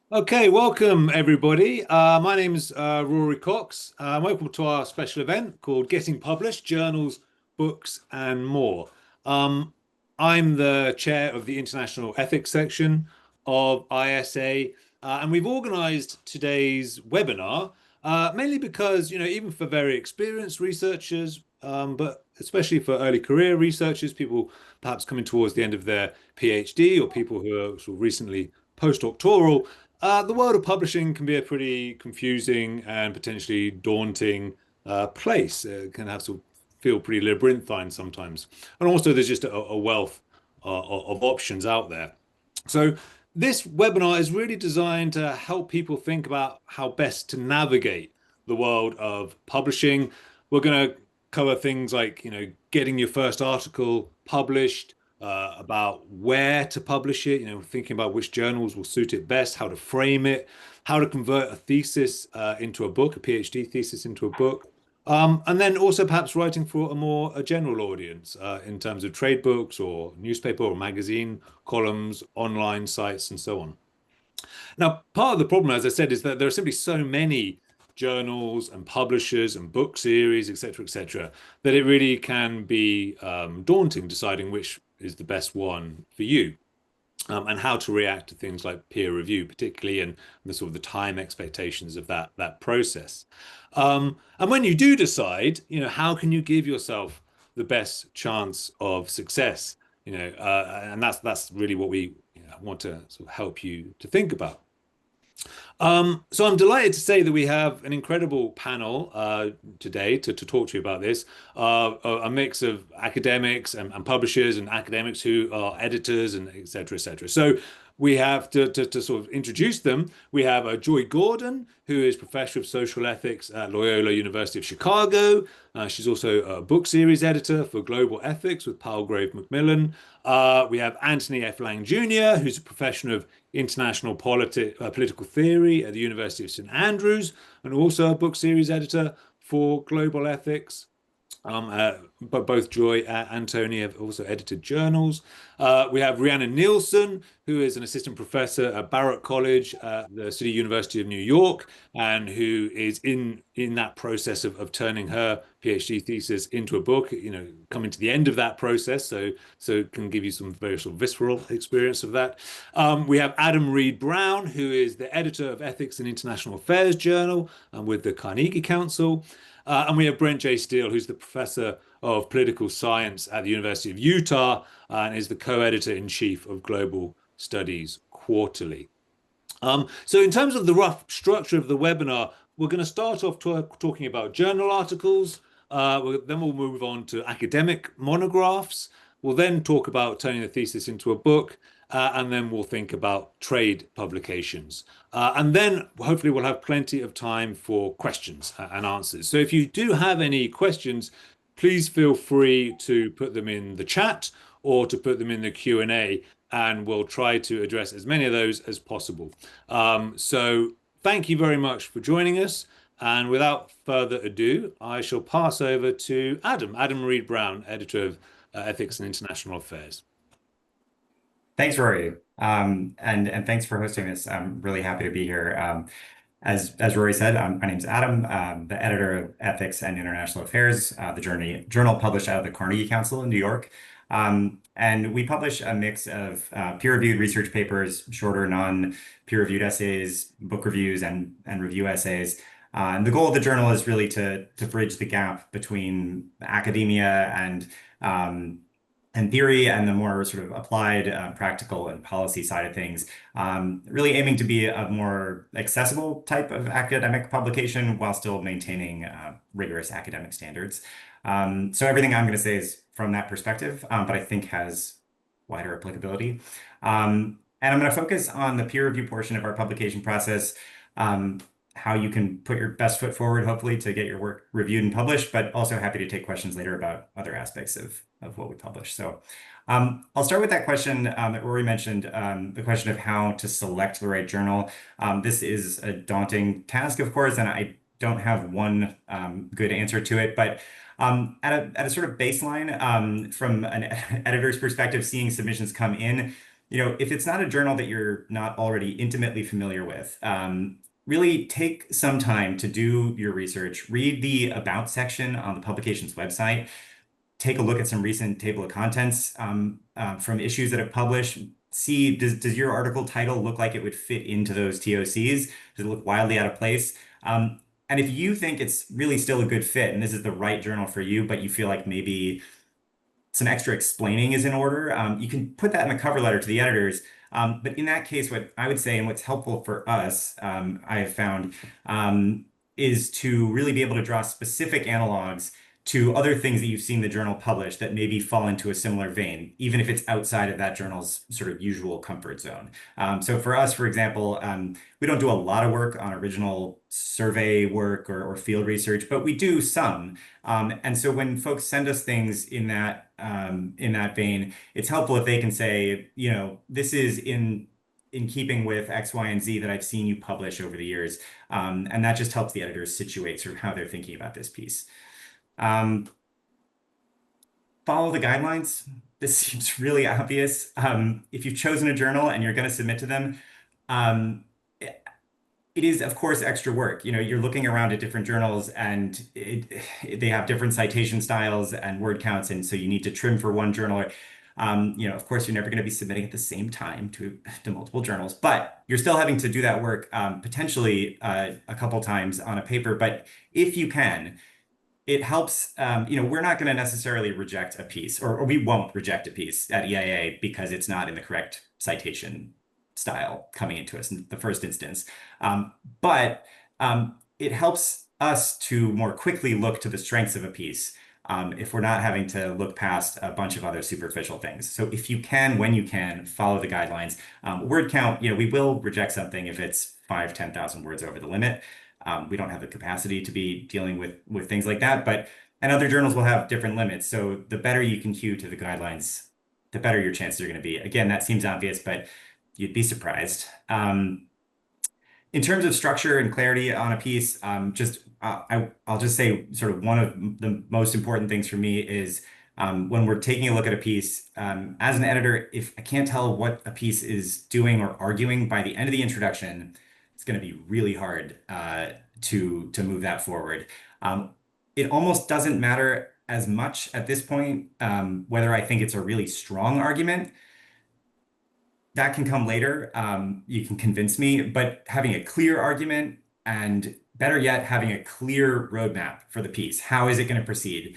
Okay, welcome everybody. My name is Rory Cox. Welcome to our special event called Getting Published, Journals, Books and More. Um, I'm the chair of the International Ethics section of ISA, and we've organized today's webinar mainly because, even for very experienced researchers, but especially for early career researchers, people perhaps coming towards the end of their PhD or people who are sort of recently postdoctoral, the world of publishing can be a pretty confusing and potentially daunting place. It can have to feel pretty labyrinthine sometimes. And also, there's just a wealth of options out there. So, this webinar is really designed to help people think about how best to navigate the world of publishing. We're going to cover things like, getting your first article published, about where to publish it, thinking about which journals will suit it best, how to frame it, how to convert a thesis into a book, a PhD thesis into a book. And then also perhaps writing for a general audience in terms of trade books or newspaper or magazine columns, online sites, and so on. Now, part of the problem, as I said, is that there are simply so many journals and publishers and book series, et cetera, that it really can be daunting deciding which is the best one for you. And how to react to things like peer review, particularly, and the sort of the time expectations of that process. And when you do decide, how can you give yourself the best chance of success? And that's really what we want to sort of help you to think about. So I'm delighted to say that we have an incredible panel today to talk to you about this. A mix of academics and publishers and academics who are editors and et cetera, et cetera. So we have to sort of introduce them. We have Joy Gordon, who is Professor of Social Ethics at Loyola University of Chicago. She's also a book series editor for Global Ethics with Palgrave Macmillan. We have Anthony F. Lang Jr., who's a professor of international political theory at the University of St Andrews, and also a book series editor for Global Ethics. But both Joy and Tony have also edited journals. We have Rhiannon Nielsen, who is an assistant professor at Barrett College at the City University of New York, and who is in that process of turning her PhD thesis into a book. Coming to the end of that process, so it can give you some very sort of visceral experience of that. We have Adam Reed Brown, who is the editor of Ethics and International Affairs Journal and with the Carnegie Council. And we have Brent J. Steele, who's the professor of political science at the University of Utah and is the co-editor in chief of Global Studies Quarterly. So in terms of the rough structure of the webinar, we're going to start off talking about journal articles. Then we'll move on to academic monographs. We'll then talk about turning the thesis into a book, and then we'll think about trade publications. And then hopefully we'll have plenty of time for questions and answers. So if you do have any questions, please feel free to put them in the chat or to put them in the Q&A, and we'll try to address as many of those as possible. So thank you very much for joining us. And without further ado, I shall pass over to Adam Reed Brown, editor of Ethics and International Affairs. Thanks, Rory. And thanks for hosting this. I'm really happy to be here. As Rory said, my name's Adam, the editor of Ethics and International Affairs, the journal published out of the Carnegie Council in New York. And we publish a mix of peer-reviewed research papers, shorter non-peer-reviewed essays, book reviews, and review essays. And the goal of the journal is really to bridge the gap between academia and theory and the more sort of applied practical and policy side of things, really aiming to be a more accessible type of academic publication while still maintaining rigorous academic standards. So everything I'm going to say is from that perspective, but I think has wider applicability. And I'm going to focus on the peer review portion of our publication process, how you can put your best foot forward, hopefully, to get your work reviewed and published, but also happy to take questions later about other aspects of what we publish. So I'll start with that question that Rory mentioned, the question of how to select the right journal. This is a daunting task, of course, and I don't have one good answer to it, but at a sort of baseline, from an editor's perspective, seeing submissions come in, if it's not a journal that you're not already intimately familiar with, really take some time to do your research, read the About section on the publication's website, take a look at some recent table of contents from issues that have published. See, does your article title look like it would fit into those TOCs? Does it look wildly out of place? And if you think it's really still a good fit and this is the right journal for you, but you feel like maybe some extra explaining is in order, you can put that in the cover letter to the editors. But in that case, what I would say and what's helpful for us, I have found, is to really be able to draw specific analogs to other things that you've seen the journal publish that maybe fall into a similar vein, even if it's outside of that journal's sort of usual comfort zone. So for us, for example, we don't do a lot of work on original survey work or field research, but we do some. And so when folks send us things in that vein, it's helpful if they can say, this is in keeping with X, Y, and Z that I've seen you publish over the years. And that just helps the editors situate sort of how they're thinking about this piece. Um, Follow the guidelines. This seems really obvious. If you've chosen a journal and you're going to submit to them, um, it is, of course, extra work. You're looking around at different journals and they have different citation styles and word counts. And so you need to trim for one journal. Of course, you're never going to be submitting at the same time to multiple journals, but you're still having to do that work potentially a couple times on a paper. But if you can, it helps. We're not going to necessarily reject a piece, or we won't reject a piece at EIA because it's not in the correct citation style coming into us in the first instance. But it helps us to more quickly look to the strengths of a piece if we're not having to look past a bunch of other superficial things. So if you can, when you can, follow the guidelines. Word count, we will reject something if it's 10,000 words over the limit. We don't have the capacity to be dealing with things like that, and other journals will have different limits. So the better you can hew to the guidelines, the better your chances are going to be. Again, that seems obvious, but you'd be surprised. In terms of structure and clarity on a piece, I'll just say sort of one of the most important things for me is when we're taking a look at a piece, as an editor, if I can't tell what a piece is doing or arguing by the end of the introduction, it's going to be really hard to move that forward. It almost doesn't matter as much at this point whether I think it's a really strong argument. That can come later. You can convince me, but having a clear argument and better yet, having a clear roadmap for the piece. How is it going to proceed?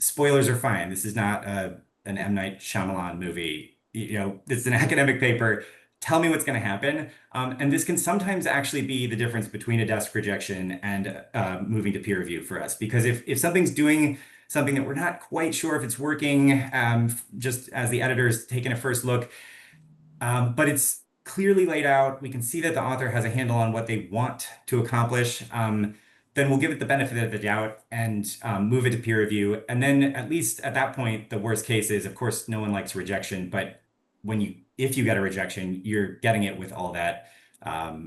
Spoilers are fine. This is not an M. Night Shyamalan movie. It's an academic paper. Tell me what's going to happen. And this can sometimes actually be the difference between a desk rejection and moving to peer review for us. Because if something's doing something that we're not quite sure if it's working, just as the editor's taking a first look, but it's clearly laid out. We can see that the author has a handle on what they want to accomplish. Then we'll give it the benefit of the doubt and move it to peer review. And then at least at that point, the worst case is, of course, no one likes rejection, but if you get a rejection, you're getting it with all that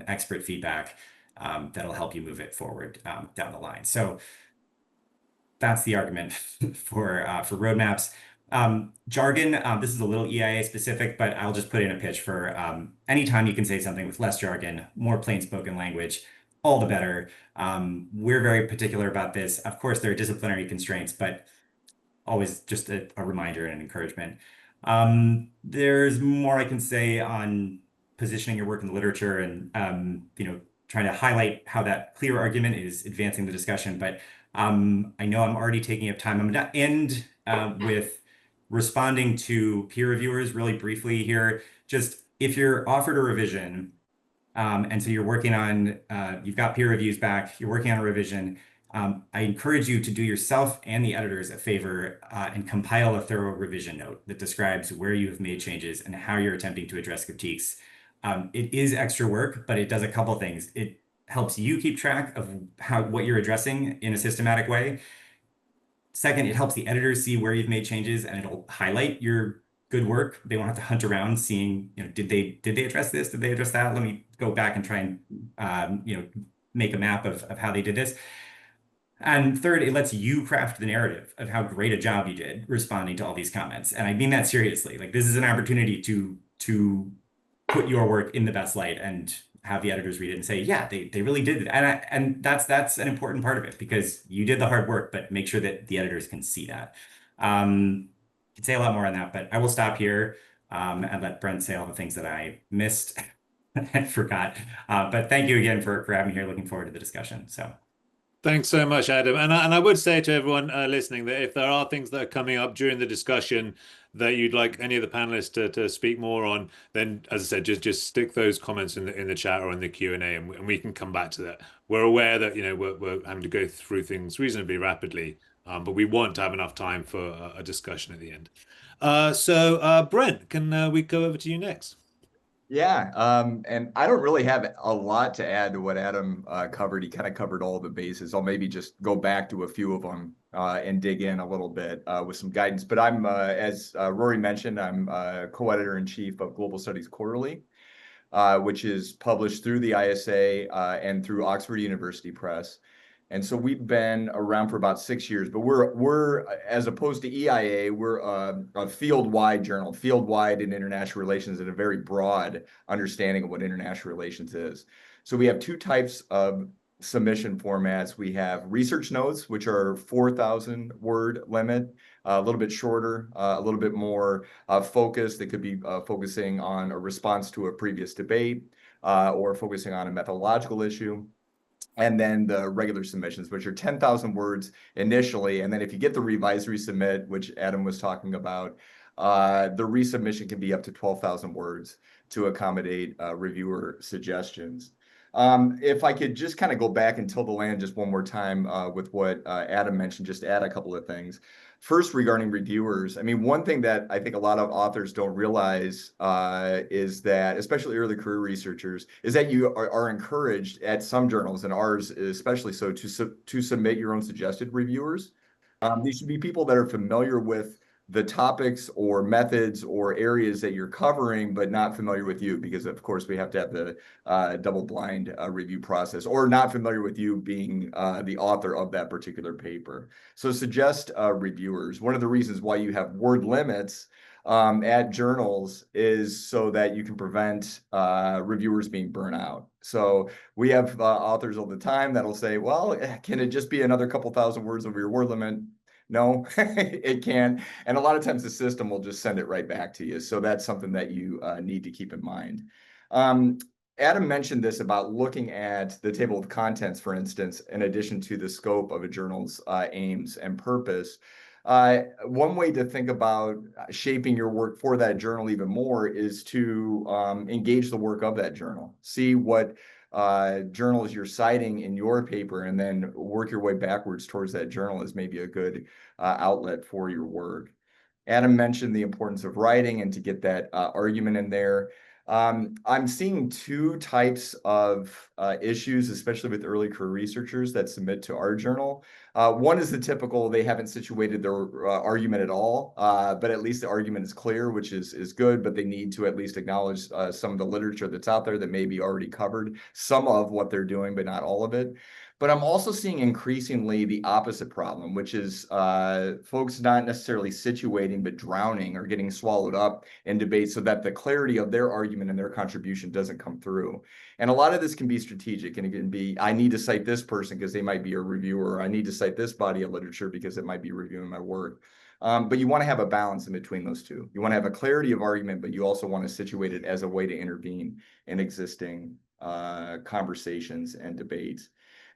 expert feedback that'll help you move it forward down the line. So that's the argument for roadmaps. Jargon, this is a little EIA specific, but I'll just put in a pitch for anytime you can say something with less jargon, more plain spoken language, all the better. We're very particular about this. Of course, there are disciplinary constraints, but always just a reminder and an encouragement. There's more I can say on positioning your work in the literature and trying to highlight how that clear argument is advancing the discussion. But I know I'm already taking up time. I'm going to end with responding to peer reviewers really briefly here. Just if you're offered a revision, and so you're working on, you've got peer reviews back, you're working on a revision, I encourage you to do yourself and the editors a favor and compile a thorough revision note that describes where you have made changes and how you're attempting to address critiques. It is extra work, but it does a couple things. It helps you keep track of what you're addressing in a systematic way. Second, it helps the editors see where you've made changes and it'll highlight your good work. They won't have to hunt around seeing, did they address this? Did they address that? Let me go back and try and, make a map of how they did this. And third, it lets you craft the narrative of how great a job you did responding to all these comments. And I mean that seriously. Like, this is an opportunity to to put your work in the best light and have the editors read it and say, yeah, they really did it. And that's an important part of it because you did the hard work, but make sure that the editors can see that. Could say a lot more on that, but I will stop here and let Brent say all the things that I missed and forgot. But thank you again for having me here. Looking forward to the discussion. So. Thanks so much, Adam. And I would say to everyone listening that if there are things that are coming up during the discussion that you'd like any of the panelists to speak more on, then as I said, just stick those comments in the chat or in the Q&A, and we can come back to that. We're aware that we're having to go through things reasonably rapidly, but we want to have enough time for a discussion at the end. So Brent, can we go over to you next? Yeah, and I don't really have a lot to add to what Adam covered. He kind of covered all the bases. I'll maybe just go back to a few of them and dig in a little bit with some guidance. But as Rory mentioned, I'm co-editor-in-chief of Global Studies Quarterly, which is published through the ISA and through Oxford University Press. And so we've been around for about 6 years, but we're as opposed to EIA, we're a field-wide journal, field-wide in international relations, and a very broad understanding of what international relations is. So we have two types of submission formats. We have research notes, which are 4,000 word limit, a little bit shorter, a little bit more focused. They could be focusing on a response to a previous debate or focusing on a methodological issue. And then the regular submissions, which are 10,000 words initially. And then if you get the revised resubmit, which Adam was talking about, the resubmission can be up to 12,000 words to accommodate reviewer suggestions. If I could just kind of go back and tilt the land just one more time with what Adam mentioned, just add a couple of things. First, regarding reviewers, I mean, one thing that I think a lot of authors don't realize is that, especially early career researchers, is that you are encouraged at some journals, and ours especially so, to submit your own suggested reviewers. These should be people that are familiar with the topics or methods or areas that you're covering, but not familiar with you, because of course we have to have the double-blind review process, or not familiar with you being the author of that particular paper. So suggest reviewers. One of the reasons why you have word limits at journals is so that you can prevent reviewers being burnt out. So we have authors all the time that'll say, well, can it just be another couple thousand words over your word limit? No, it can't. And a lot of times the system will just send it right back to you. So that's something that you need to keep in mind. Adam mentioned this about looking at the table of contents, for instance, in addition to the scope of a journal's aims and purpose. One way to think about shaping your work for that journal even more is to engage the work of that journal. See what journals you're citing in your paper, and then work your way backwards towards that journal as maybe a good outlet for your work. Adam mentioned the importance of writing and to get that argument in there. I'm seeing two types of issues, especially with early career researchers that submit to our journal. One is the typical, they haven't situated their argument at all, but at least the argument is clear, which is good, but they need to at least acknowledge some of the literature that's out there that may be already covered some of what they're doing, but not all of it. But I'm also seeing increasingly the opposite problem, which is folks not necessarily situating, but drowning or getting swallowed up in debate so that the clarity of their argument and their contribution doesn't come through. And a lot of this can be strategic, and it can be, I need to cite this person because they might be a reviewer, or I need to cite this body of literature because it might be reviewing my work. But you want to have a balance in between those two. You want to have a clarity of argument, but you also want to situate it as a way to intervene in existing conversations and debates.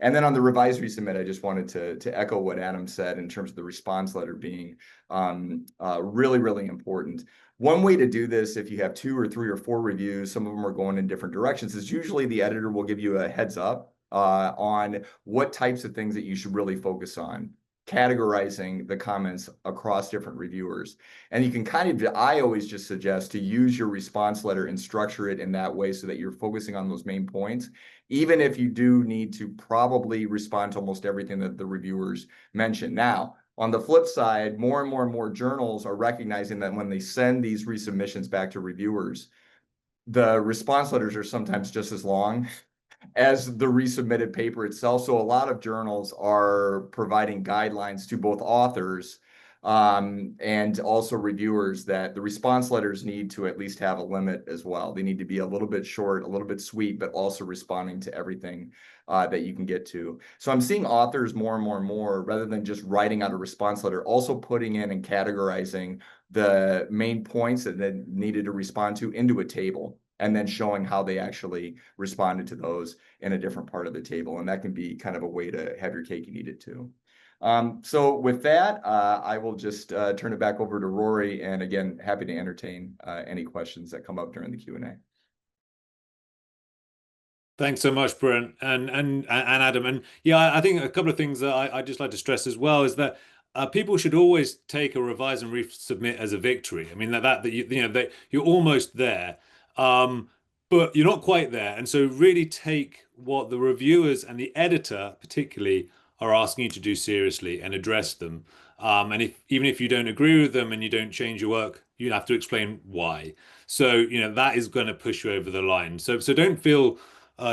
And then on the revised resubmit, I just wanted to echo what Adam said in terms of the response letter being really, really important. One way to do this, if you have 2 or 3 or 4 reviews, some of them are going in different directions, is usually the editor will give you a heads up on what types of things that you should really focus on, categorizing the comments across different reviewers. And you can kind of, I always just suggest to use your response letter and structure it in that way so that you're focusing on those main points, even if you do need to probably respond to almost everything that the reviewers mention. Now, on the flip side, more and more journals are recognizing that when they send these resubmissions back to reviewers, the response letters are sometimes just as long as the resubmitted paper itself. So a lot of journals are providing guidelines to both authors And also reviewers, that the response letters need to at least have a limit as well. They need to be a little bit short, a little bit sweet, but also responding to everything that you can get to. So I'm seeing authors more and more and more, rather than just writing out a response letter, also putting in and categorizing the main points that they needed to respond to into a table, and then showing how they actually responded to those in a different part of the table. And that can be kind of a way to have your cake and eat it too. So with that, I will just turn it back over to Rory. And again, happy to entertain any questions that come up during the Q&A. Thanks so much, Brent and Adam. And yeah, I think a couple of things that I just like to stress as well is that people should always take a revise and resubmit as a victory. I mean that you know that you're almost there, but you're not quite there. And so really take what the reviewers and the editor particularly are asking you to do seriously and address them. And even if you don't agree with them and you don't change your work, you have to explain why. So you know that is going to push you over the line. So don't feel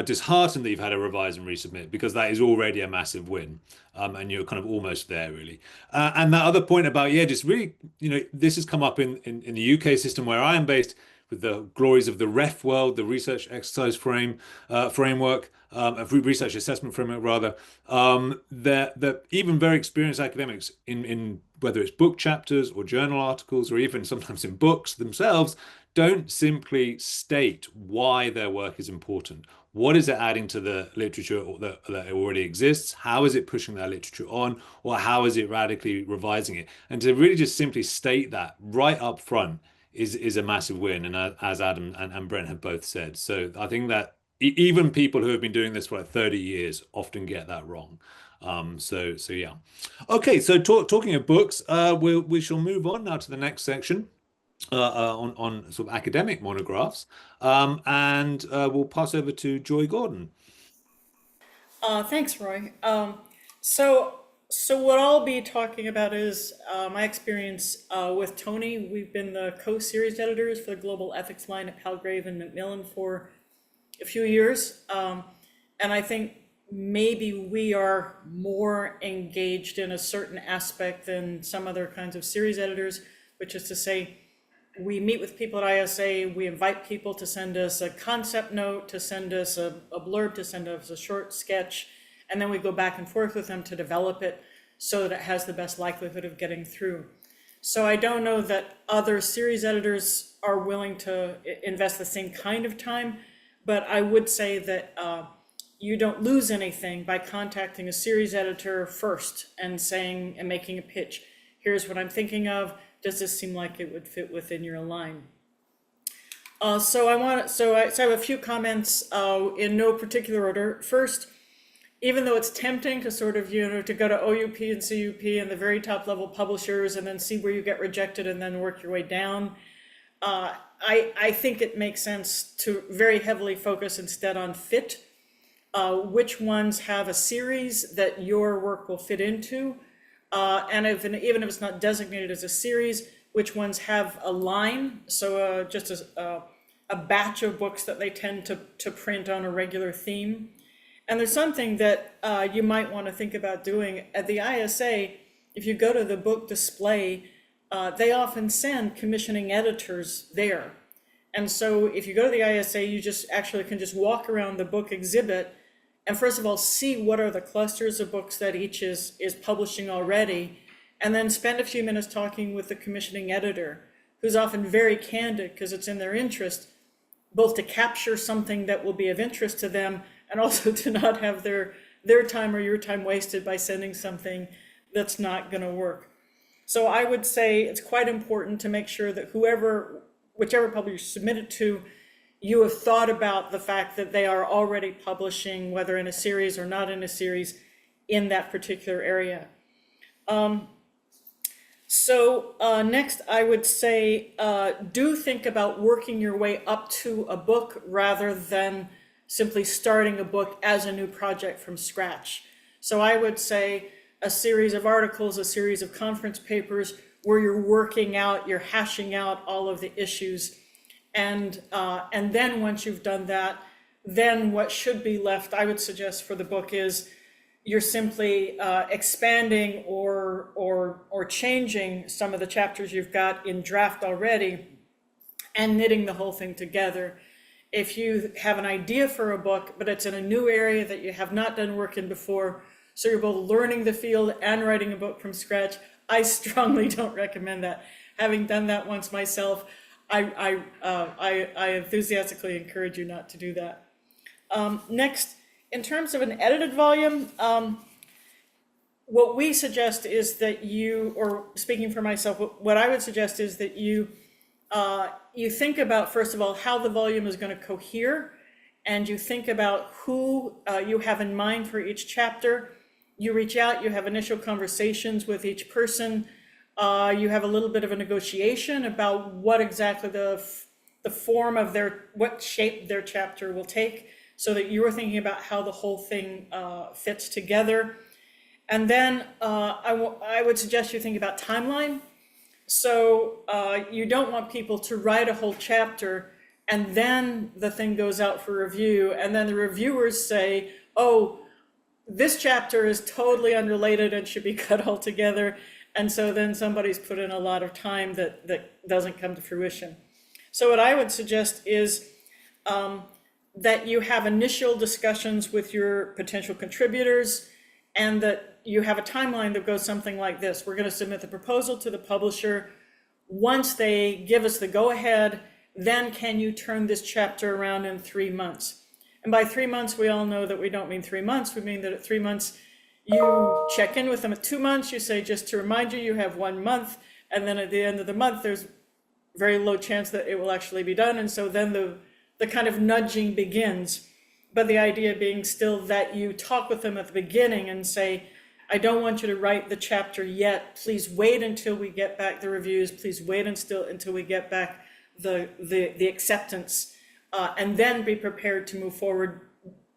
disheartened that you've had a revise and resubmit, because that is already a massive win, and you're kind of almost there really. And that other point about, yeah, just really, you know, this has come up in the UK system where I am based, with the glories of the REF world, the research exercise framework, of research assessment framework rather. That even very experienced academics in whether it's book chapters or journal articles, or even sometimes in books themselves, don't simply state why their work is important. What is it adding to the literature that already exists? How is it pushing that literature on? Or how is it radically revising it? And to really just simply state that right up front is a massive win. And as Adam and Brent have both said. So I think that even people who have been doing this for like 30 years often get that wrong. So yeah. Okay, so talking of books, we shall move on now to the next section. On sort of academic monographs, and we'll pass over to Joy Gordon. Thanks, Roy. So what I'll be talking about is my experience with Tony. We've been the co-series editors for the Global Ethics line at Palgrave and Macmillan for a few years, and I think maybe we are more engaged in a certain aspect than some other kinds of series editors, which is to say, we meet with people at ISA, we invite people to send us a concept note, to send us a blurb, to send us a short sketch, and then we go back and forth with them to develop it so that it has the best likelihood of getting through. So I don't know that other series editors are willing to invest the same kind of time, but I would say that you don't lose anything by contacting a series editor first and saying, and making a pitch. Here's what I'm thinking of. Does this seem like it would fit within your line? So I have a few comments in no particular order. First, even though it's tempting to sort of, to go to OUP and CUP and the very top level publishers and then see where you get rejected and then work your way down, I think it makes sense to very heavily focus instead on fit. Which ones have a series that your work will fit into? And even if it's not designated as a series, which ones have a line, so just a batch of books that they tend to print on a regular theme. And there's something that you might want to think about doing. At the ISA, if you go to the book display, they often send commissioning editors there. And so if you go to the ISA, you just actually can just walk around the book exhibit and first of all, see what are the clusters of books that each is publishing already, and then spend a few minutes talking with the commissioning editor, who's often very candid because it's in their interest, both to capture something that will be of interest to them and also to not have their time or your time wasted by sending something that's not going to work. So I would say it's quite important to make sure that whichever publisher you submit it to, you have thought about the fact that they are already publishing, whether in a series or not in a series, in that particular area. Next, I would say, do think about working your way up to a book rather than simply starting a book as a new project from scratch. So I would say a series of articles, a series of conference papers where you're working out, you're hashing out all of the issues. And then once you've done that, then what should be left, I would suggest for the book is you're simply expanding or changing some of the chapters you've got in draft already and knitting the whole thing together. If you have an idea for a book, but it's in a new area that you have not done work in before, so you're both learning the field and writing a book from scratch, I strongly don't recommend that. Having done that once myself, I enthusiastically encourage you not to do that. Next, in terms of an edited volume, what we suggest is that you, or speaking for myself, what I would suggest is that you think about, first of all, how the volume is going to cohere, and you think about who you have in mind for each chapter. You reach out, you have initial conversations with each person. You have a little bit of a negotiation about what exactly the form of what shape their chapter will take, so that you are thinking about how the whole thing fits together. And then I would suggest you think about timeline. So you don't want people to write a whole chapter and then the thing goes out for review, and then the reviewers say, oh, this chapter is totally unrelated and should be cut altogether. And so then somebody's put in a lot of time that doesn't come to fruition. So what I would suggest is that you have initial discussions with your potential contributors, and that you have a timeline that goes something like this. We're going to submit the proposal to the publisher. Once they give us the go-ahead, then can you turn this chapter around in 3 months? And by 3 months, we all know that we don't mean 3 months. We mean that at 3 months, you check in with them at 2 months. You say, just to remind you, you have 1 month. And then at the end of the month, there's very low chance that it will actually be done. And so then the kind of nudging begins. But the idea being still that you talk with them at the beginning and say, I don't want you to write the chapter yet. Please wait until we get back the reviews. Please wait until we get back the acceptance, and then be prepared to move forward,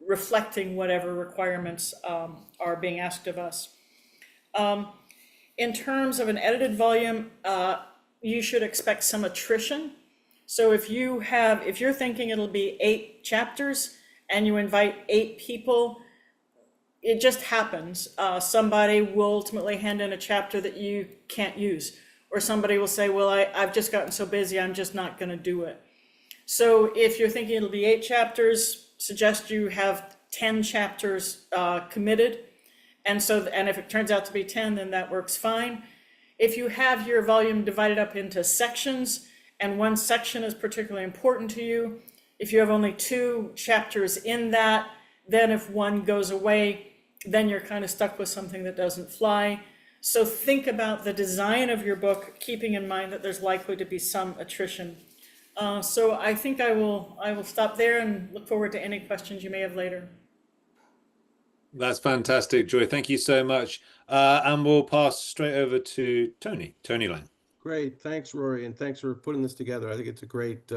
reflecting whatever requirements are being asked of us. In terms of an edited volume, you should expect some attrition. So if you're thinking it'll be 8 chapters and you invite 8 people, it just happens. Somebody will ultimately hand in a chapter that you can't use, or somebody will say, well, I've just gotten so busy, I'm just not going to do it. So if you're thinking it'll be 8 chapters, suggest you have 10 chapters committed. And if it turns out to be 10, then that works fine. If you have your volume divided up into sections, and one section is particularly important to you, if you have only 2 chapters in that, then if one goes away, then you're kind of stuck with something that doesn't fly. So think about the design of your book, keeping in mind that there's likely to be some attrition. So I think I will stop there and look forward to any questions you may have later. That's fantastic, Joy. Thank you so much. And we'll pass straight over to Tony Lang. Great. Thanks, Rory. And thanks for putting this together. I think it's a great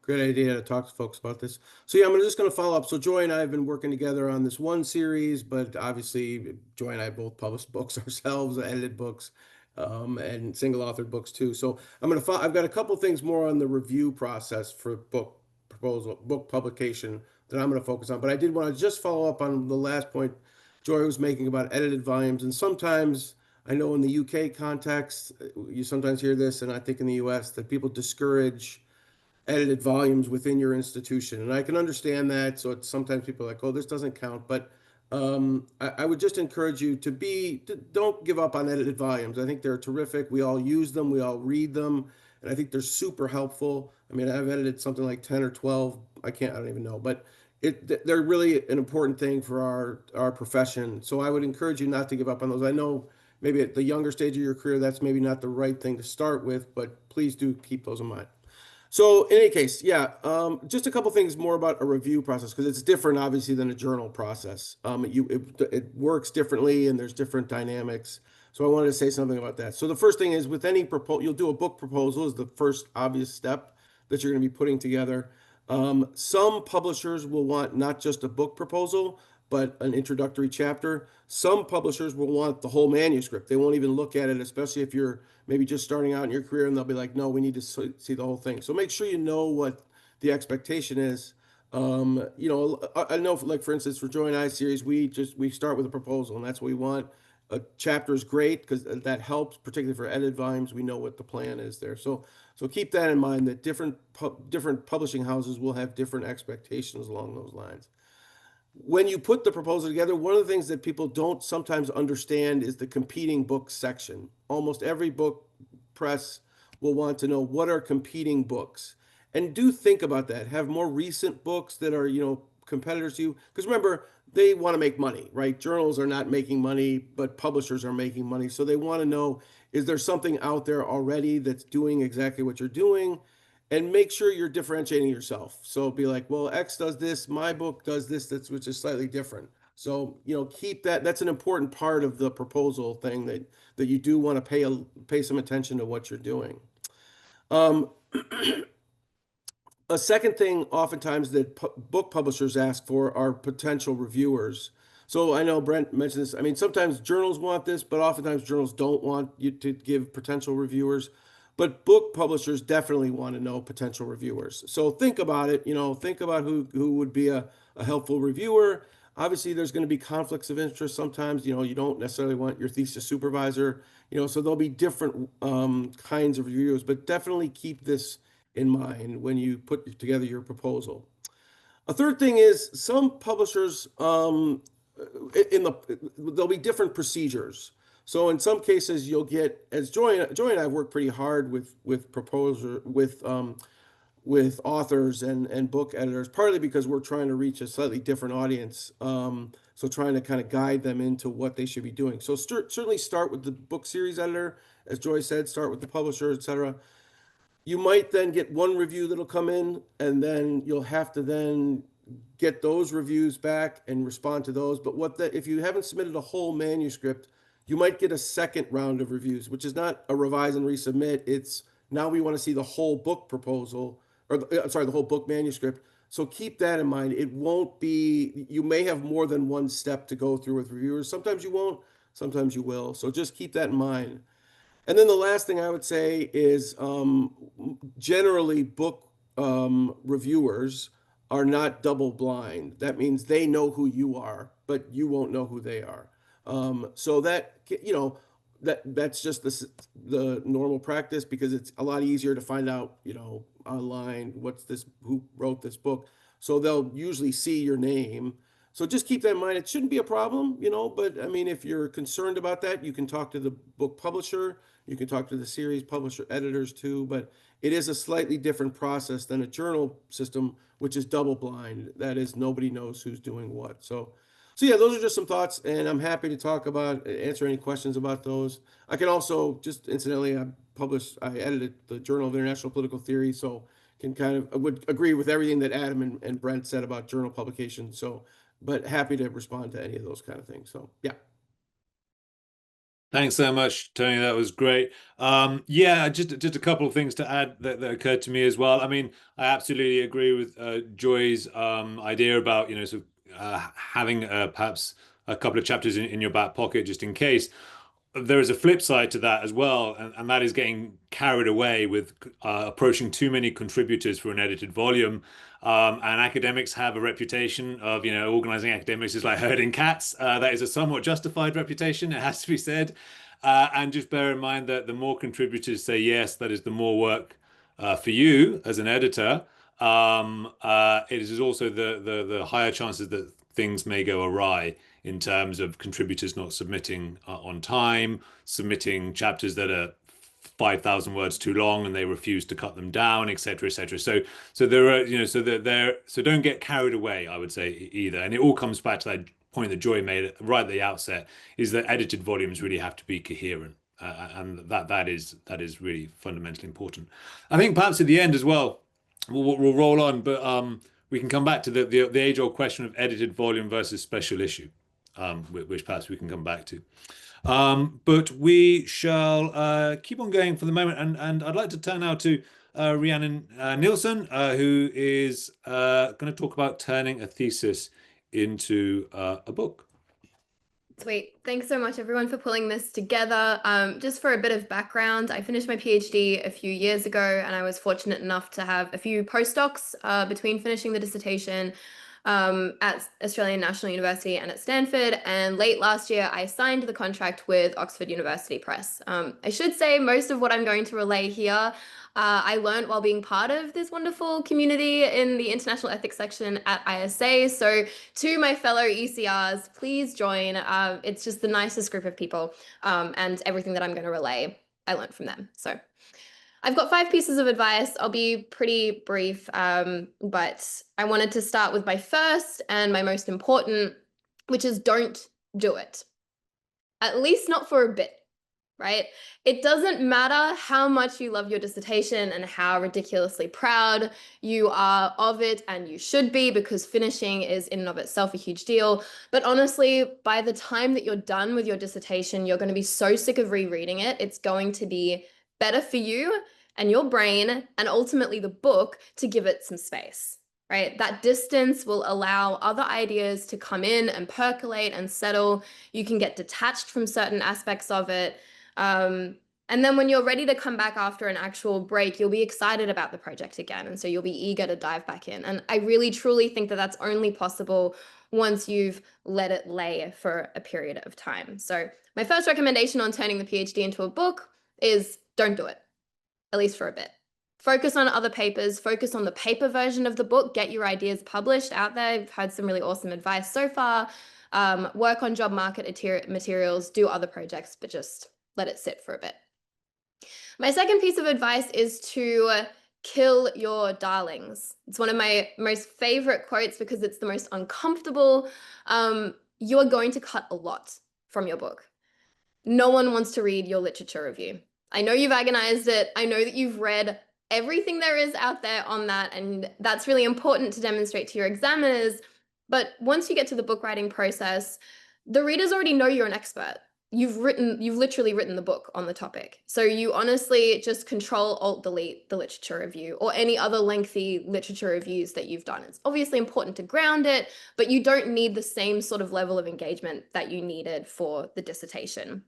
idea to talk to folks about this. So yeah, I'm just going to follow up. So Joy and I have been working together on this one series, but obviously Joy and I both published books ourselves, edited books, and single authored books too. So I've got a couple things more on the review process for book publication that I'm going to focus on. But I did want to just follow up on the last point Joy was making about edited volumes. And sometimes, I know in the UK context, you sometimes hear this, and I think in the US, that people discourage edited volumes within your institution. And I can understand that. So sometimes people are like, oh, this doesn't count. But I would just encourage you don't give up on edited volumes. I think they're terrific. We all use them. We all read them. And I think they're super helpful. I mean, I've edited something like 10 or 12. I don't even know. But they're really an important thing for our profession. So I would encourage you not to give up on those. I know maybe at the younger stage of your career, that's maybe not the right thing to start with, but please do keep those in mind. So in any case, yeah, just a couple things more about a review process, because it's different, obviously, than a journal process. It works differently, and there's different dynamics. So I wanted to say something about that. So the first thing is, with any proposal, you'll do a book proposal is the first obvious step that you're going to be putting together. Some publishers will want not just a book proposal, but an introductory chapter. Some publishers will want the whole manuscript. They won't even look at it, especially if you're maybe just starting out in your career, and they'll be like, no, we need to see the whole thing. So make sure you know what the expectation is. You know, I know, like for instance, for Joy and I series, we start with a proposal, and that's what we want. A chapter is great because that helps, particularly for edited volumes. We know what the plan is there. So keep that in mind that different publishing houses will have different expectations along those lines. When you put the proposal together, one of the things that people don't sometimes understand is the competing books section. Almost every book press will want to know what are competing books. And do think about that. Have more recent books that are, you know, competitors to you. Because remember, they want to make money, right? Journals are not making money, but publishers are making money. So they want to know, is there something out there already that's doing exactly what you're doing? And make sure you're differentiating yourself. So be like, well, X does this, my book does this, which is slightly different. So, you know, keep that. That's an important part of the proposal thing that you do want to pay some attention to what you're doing. Um, a second thing, oftentimes that book publishers ask for are potential reviewers. So I know Brent mentioned this. I mean, sometimes journals want this, but oftentimes journals don't want you to give potential reviewers. But book publishers definitely want to know potential reviewers. So think about it. You know, think about who would be a helpful reviewer. Obviously, there's going to be conflicts of interest sometimes. You know, you don't necessarily want your thesis supervisor. You know, so there'll be different kinds of reviewers. But definitely keep this in mind when you put together your proposal. A third thing is some publishers there'll be different procedures. So in some cases you'll get, as Joy and I have worked pretty hard with authors and book editors, partly because we're trying to reach a slightly different audience. So trying to kind of guide them into what they should be doing. So certainly start with the book series editor, as Joy said, start with the publisher, etc. You might then get one review that'll come in, and then you'll have to then get those reviews back and respond to those. But if you haven't submitted a whole manuscript, you might get a second round of reviews, which is not a revise and resubmit. It's now we want to see the whole book proposal, or sorry, the whole book manuscript. So keep that in mind. It won't be, you may have more than one step to go through with reviewers. Sometimes you won't, sometimes you will. So just keep that in mind. And then the last thing I would say is generally book reviewers are not double blind. That means they know who you are, but you won't know who they are. So that, you know, that's just the normal practice, because it's a lot easier to find out, you know, online who wrote this book. So they'll usually see your name. So just keep that in mind. It shouldn't be a problem, you know, but I mean, if you're concerned about that, you can talk to the book publisher. You can talk to the series publisher editors too, but it is a slightly different process than a journal system, which is double blind. That is, nobody knows who's doing what. So yeah, those are just some thoughts, and I'm happy to answer any questions about those. I can also, just incidentally, I edited the Journal of International Political Theory, so I would agree with everything that Adam and Brent said about journal publication. So, but happy to respond to any of those kind of things. So yeah. Thanks so much, Tony. That was great. Yeah, just a couple of things to add that occurred to me as well. I mean, I absolutely agree with Joy's idea about, you know, sort of having perhaps a couple of chapters in your back pocket just in case. There is a flip side to that as well, and that is getting carried away with approaching too many contributors for an edited volume. And academics have a reputation of, you know, organizing academics is like herding cats. That is a somewhat justified reputation, it has to be said. And just bear in mind that the more contributors say yes, that is the more work for you as an editor. It is also the higher chances that things may go awry in terms of contributors not submitting on time, submitting chapters that are 5,000 words too long and they refuse to cut them down, etc., etc. So there are, you know, so don't get carried away, I would say, either. And it all comes back to that point that Joy made right at the outset, is that edited volumes really have to be coherent. And that is really fundamentally important. I think perhaps at the end as well, we'll roll on, but we can come back to the age-old question of edited volume versus special issue, which perhaps we can come back to. But we shall keep on going for the moment, and I'd like to turn now to Rhiannon Nielsen, who is going to talk about turning a thesis into a book. Sweet. Thanks so much, everyone, for pulling this together. Just for a bit of background, I finished my PhD a few years ago, and I was fortunate enough to have a few postdocs between finishing the dissertation at Australian National University and at Stanford. And late last year, I signed the contract with Oxford University Press. I should say most of what I'm going to relay here I learned while being part of this wonderful community in the international ethics section at ISA. So to my fellow ECRs, please join. It's just the nicest group of people, and everything that I'm going to relay, I learned from them. So I've got 5 pieces of advice. I'll be pretty brief, but I wanted to start with my first and my most important, which is don't do it. At least not for a bit. Right? It doesn't matter how much you love your dissertation and how ridiculously proud you are of it, and you should be, because finishing is in and of itself a huge deal. But honestly, by the time that you're done with your dissertation, you're going to be so sick of rereading it. It's going to be better for you and your brain and ultimately the book to give it some space. Right? That distance will allow other ideas to come in and percolate and settle. You can get detached from certain aspects of it. And then when you're ready to come back after an actual break, you'll be excited about the project again. And so you'll be eager to dive back in. And I really, truly think that that's only possible once you've let it lay for a period of time. So my first recommendation on turning the PhD into a book is don't do it, at least for a bit. Focus on other papers, focus on the paper version of the book, get your ideas published out there. I've had some really awesome advice so far. Work on job market materials, do other projects, but just let it sit for a bit. My second piece of advice is to kill your darlings. It's one of my most favorite quotes because it's the most uncomfortable. You are going to cut a lot from your book. No one wants to read your literature review. I know you've agonized it. I know that you've read everything there is out there on that, and that's really important to demonstrate to your examiners. But once you get to the book writing process, the readers already know you're an expert. You've literally written the book on the topic. So you honestly just Control Alt Delete the literature review or any other lengthy literature reviews that you've done. It's obviously important to ground it, but you don't need the same sort of level of engagement that you needed for the dissertation.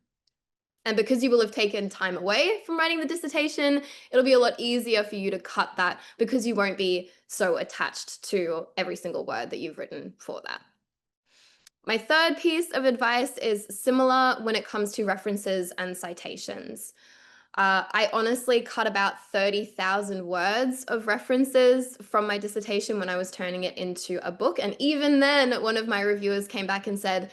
And because you will have taken time away from writing the dissertation, it'll be a lot easier for you to cut that because you won't be so attached to every single word that you've written for that. My third piece of advice is similar when it comes to references and citations. I honestly cut about 30,000 words of references from my dissertation when I was turning it into a book. And even then, one of my reviewers came back and said,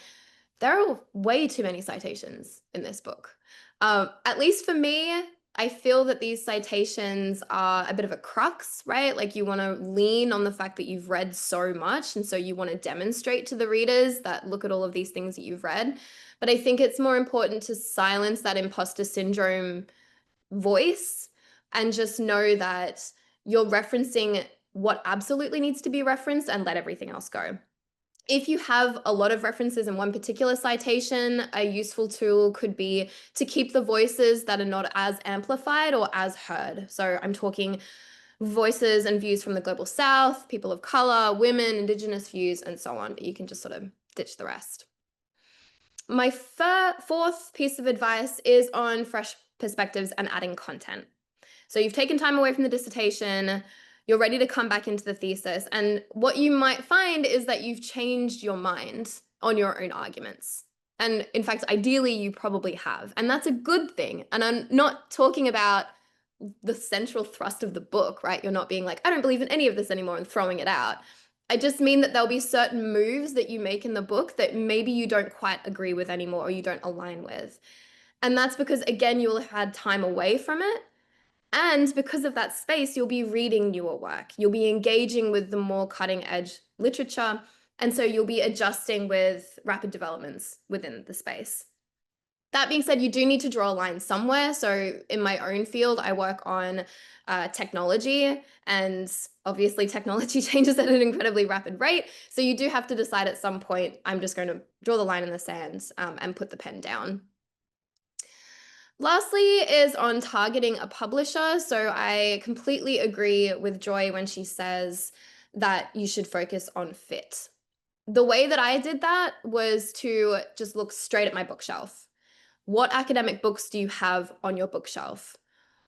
there are way too many citations in this book. At least for me, I feel that these citations are a bit of a crux, right? Like you want to lean on the fact that you've read so much. And so you want to demonstrate to the readers that look at all of these things that you've read. But I think it's more important to silence that imposter syndrome voice and just know that you're referencing what absolutely needs to be referenced and let everything else go. If you have a lot of references in one particular citation, a useful tool could be to keep the voices that are not as amplified or as heard. So I'm talking voices and views from the global south, people of color, women, indigenous views, and so on, but you can just sort of ditch the rest. My fourth piece of advice is on fresh perspectives and adding content. So you've taken time away from the dissertation, you're ready to come back into the thesis. And what you might find is that you've changed your mind on your own arguments. And in fact, ideally, you probably have. And that's a good thing. And I'm not talking about the central thrust of the book, right? You're not being like, I don't believe in any of this anymore and throwing it out. I just mean that there'll be certain moves that you make in the book that maybe you don't quite agree with anymore or you don't align with. And that's because, again, you'll have had time away from it. And because of that space, you'll be reading newer work. You'll be engaging with the more cutting edge literature. And so you'll be adjusting with rapid developments within the space. That being said, you do need to draw a line somewhere. So in my own field, I work on technology, and obviously technology changes at an incredibly rapid rate. So you do have to decide at some point, I'm just going to draw the line in the sand and put the pen down. Lastly is on targeting a publisher. So I completely agree with Joy when she says that you should focus on fit. the way that I did that was to just look straight at my bookshelf. What academic books do you have on your bookshelf?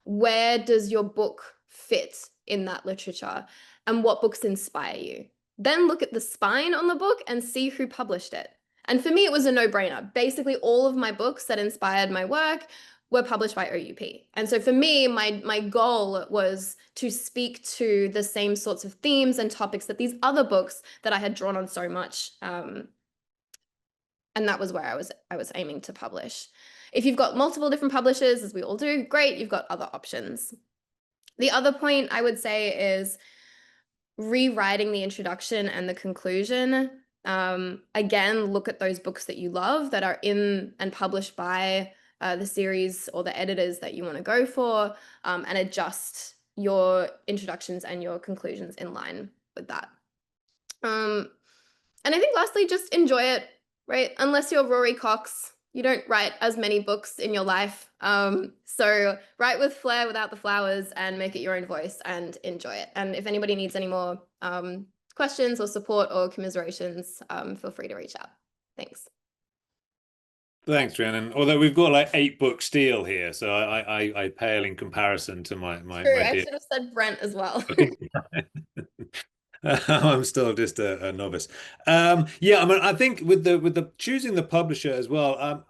Where does your book fit in that literature? And what books inspire you? Then look at the spine on the book and see who published it. And for me, it was a no-brainer. Basically, all of my books that inspired my work were published by OUP. And so for me, my goal was to speak to the same sorts of themes and topics that these other books that I had drawn on so much. And that was where I was aiming to publish. If you've got multiple different publishers, as we all do, great, you've got other options. The other point I would say is rewriting the introduction and the conclusion. Again, look at those books that you love that are in and published by the series or the editors that you want to go for, and adjust your introductions and your conclusions in line with that. And I think lastly, just enjoy it, right? Unless you're Rory Cox, you don't write as many books in your life. So write with flair without the flowers and make it your own voice and enjoy it. And if anybody needs any more questions or support or commiserations, feel free to reach out. Thanks. Thanks, Rhiannon. Although we've got like 8-book steal here, so I pale in comparison to my True, my I dear. should have said Brent as well. I'm still just a novice. Yeah, I mean, I think with the choosing the publisher as well.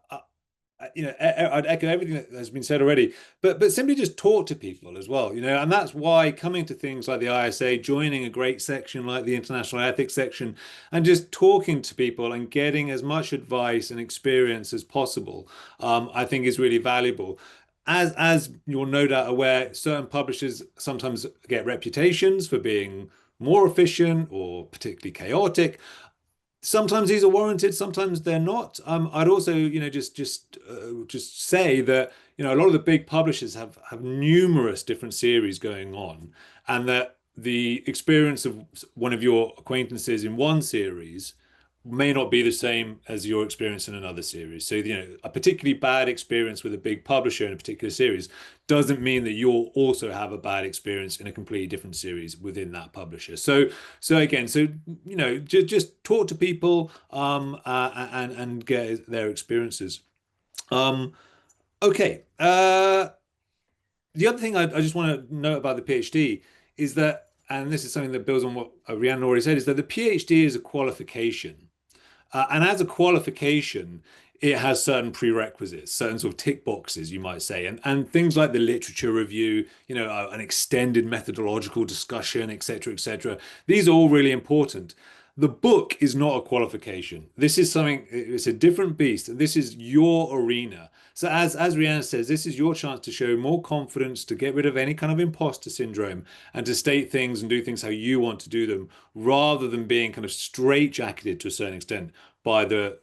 I'd echo everything that has been said already, but simply just talk to people as well, and that's why coming to things like the ISA, joining a great section like the International Ethics section, and just talking to people and getting as much advice and experience as possible, I think is really valuable. As you're no doubt aware, certain publishers sometimes get reputations for being more efficient or particularly chaotic. Sometimes these are warranted, sometimes they're not. I'd also, just say that a lot of the big publishers have numerous different series going on, and that the experience of one of your acquaintances in one series may not be the same as your experience in another series. So, a particularly bad experience with a big publisher in a particular series doesn't mean that you'll also have a bad experience in a completely different series within that publisher. So again, just talk to people and get their experiences. Okay. The other thing I just want to note about the PhD is that, and this is something that builds on what Rhiannon already said, is that the PhD is a qualification. And as a qualification, it has certain prerequisites, certain sort of tick boxes, you might say, and things like the literature review, an extended methodological discussion, etc., etc. These are all really important. The book is not a qualification. This is something, it's a different beast. This is your arena. So as Rhiannon says, this is your chance to show more confidence, to get rid of any kind of imposter syndrome, and to state things and do things how you want to do them, rather than being kind of straitjacketed to a certain extent by the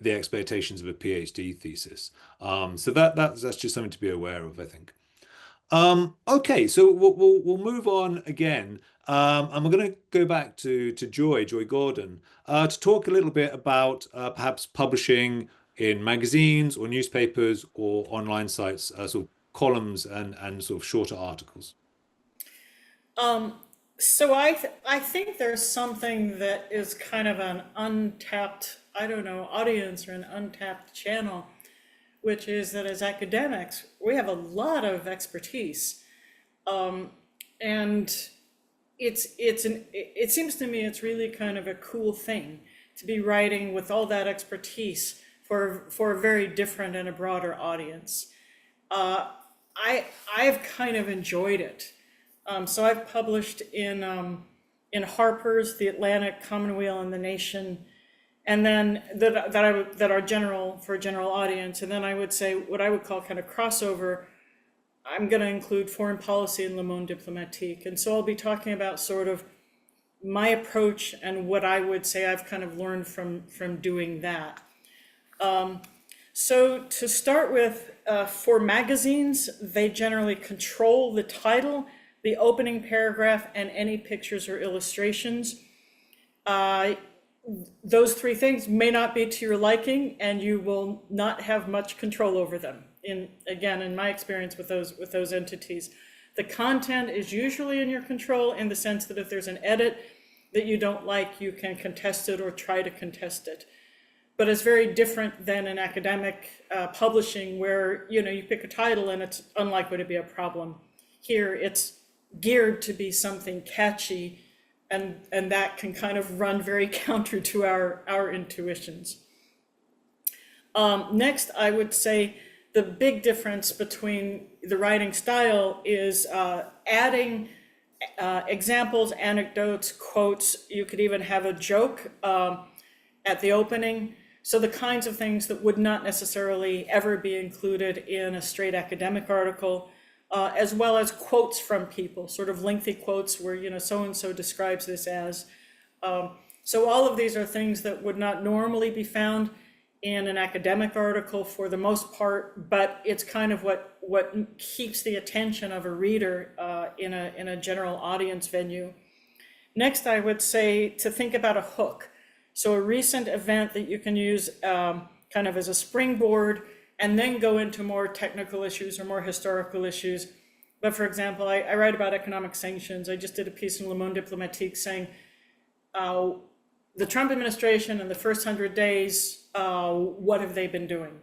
expectations of a PhD thesis. So that's just something to be aware of, I think. Okay, so we'll move on again, and we're going to go back to Joy Gordon, to talk a little bit about perhaps publishing in magazines or newspapers or online sites, sort of columns and sort of shorter articles. So I think there's something that is kind of an untapped, I don't know, audience or an untapped channel, which is that as academics, we have a lot of expertise. And it seems to me it's really kind of a cool thing to be writing with all that expertise for a very different and a broader audience. I've kind of enjoyed it. So I've published in Harper's, The Atlantic, Commonweal, and The Nation, and then that are general for a general audience. And then I would say what I would call kind of crossover. I'm going to include Foreign Policy and Le Monde Diplomatique, and so I'll be talking about sort of my approach and what I would say I've kind of learned from doing that. So to start with, for magazines, they generally control the title, the opening paragraph, and any pictures or illustrations. Those three things may not be to your liking, and you will not have much control over them. In my experience with those entities, the content is usually in your control, in the sense that if there's an edit, that you don't like, you can contest it or try to contest it. But it's very different than in academic publishing, where you pick a title and it's unlikely to be a problem. Here, it's geared to be something catchy, and that can kind of run very counter to our intuitions. Next, I would say the big difference between the writing style is adding examples, anecdotes, quotes. You could even have a joke at the opening. So the kinds of things that would not necessarily ever be included in a straight academic article, as well as quotes from people, sort of lengthy quotes where, so-and-so describes this as. So all of these are things that would not normally be found in an academic article for the most part, but it's kind of what keeps the attention of a reader in a general audience venue. Next, I would say to think about a hook. So a recent event that you can use kind of as a springboard, and then go into more technical issues or more historical issues. But for example, I write about economic sanctions. I just did a piece in Le Monde Diplomatique saying the Trump administration in the first 100 days, what have they been doing?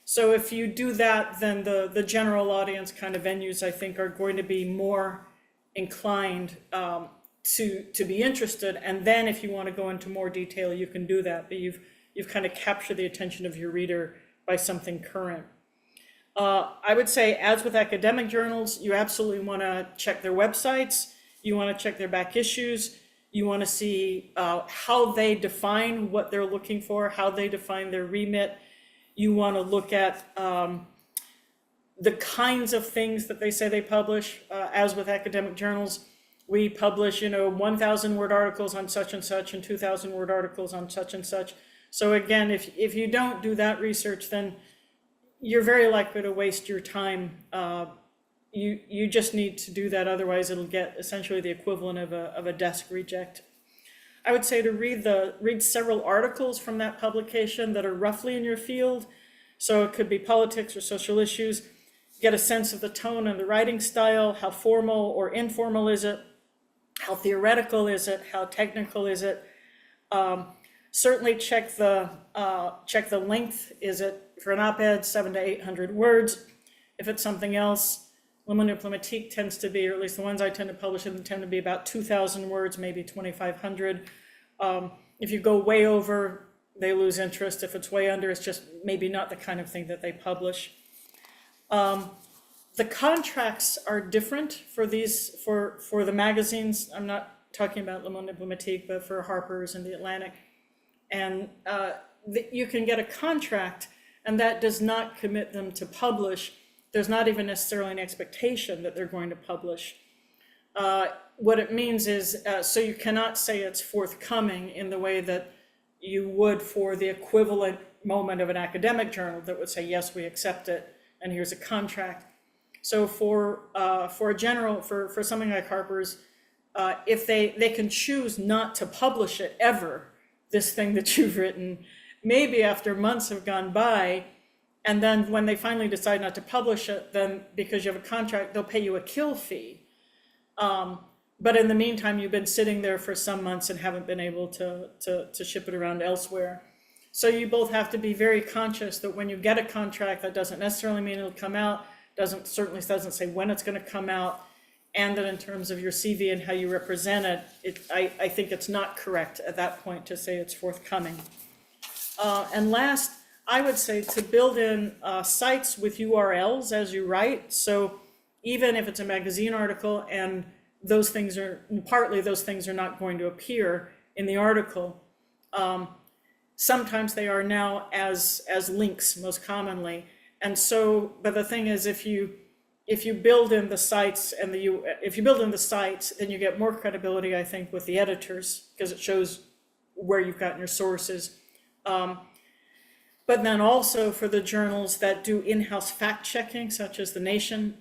So if you do that, then the general audience kind of venues, I think, are going to be more inclined to be interested. And then if you want to go into more detail, you can do that, but you've kind of captured the attention of your reader by something current. I would say, as with academic journals, you absolutely want to check their websites. You want to check their back issues. You want to see how they define what they're looking for, how they define their remit. You want to look at the kinds of things that they say they publish. As with academic journals, we publish, 1,000 word articles on such and such and 2,000 word articles on such and such. So again, if you don't do that research, then you're very likely to waste your time. You just need to do that, otherwise it'll get essentially the equivalent of a desk reject. I would say to read several articles from that publication that are roughly in your field. So it could be politics or social issues. Get a sense of the tone and the writing style. How formal or informal is it? How theoretical is it? How technical is it? Certainly check the length. Is it, for an op-ed, 700 to 800 words? If it's something else, Le Monde Diplomatique tends to be, or at least the ones I tend to publish in, tend to be about 2,000 words, maybe 2,500. If you go way over, they lose interest. If it's way under, it's just maybe not the kind of thing that they publish. The contracts are different for the magazines. I'm not talking about Le Monde Diplomatique, but for Harper's and The Atlantic. And you can get a contract, and that does not commit them to publish. There's not even necessarily an expectation that they're going to publish. What it means is, so you cannot say it's forthcoming in the way that you would for the equivalent moment of an academic journal that would say, yes, we accept it, and here's a contract. So for something like Harper's, if they can choose not to publish it ever, this thing that you've written, maybe after months have gone by, and then when they finally decide not to publish it, then because you have a contract, they'll pay you a kill fee. But in the meantime, you've been sitting there for some months and haven't been able to ship it around elsewhere. So you both have to be very conscious that when you get a contract, that doesn't necessarily mean it'll come out, certainly doesn't say when it's going to come out, and that in terms of your CV and how you represent it, I think it's not correct at that point to say it's forthcoming. And last, I would say to build in sites with URLs as you write. So even if it's a magazine article and those things are not going to appear in the article, sometimes they are now as links most commonly. And so, but the thing is, if you build in the sites then you get more credibility, I think, with the editors, because it shows where you've gotten your sources. But then also for the journals that do in-house fact checking, such as The Nation,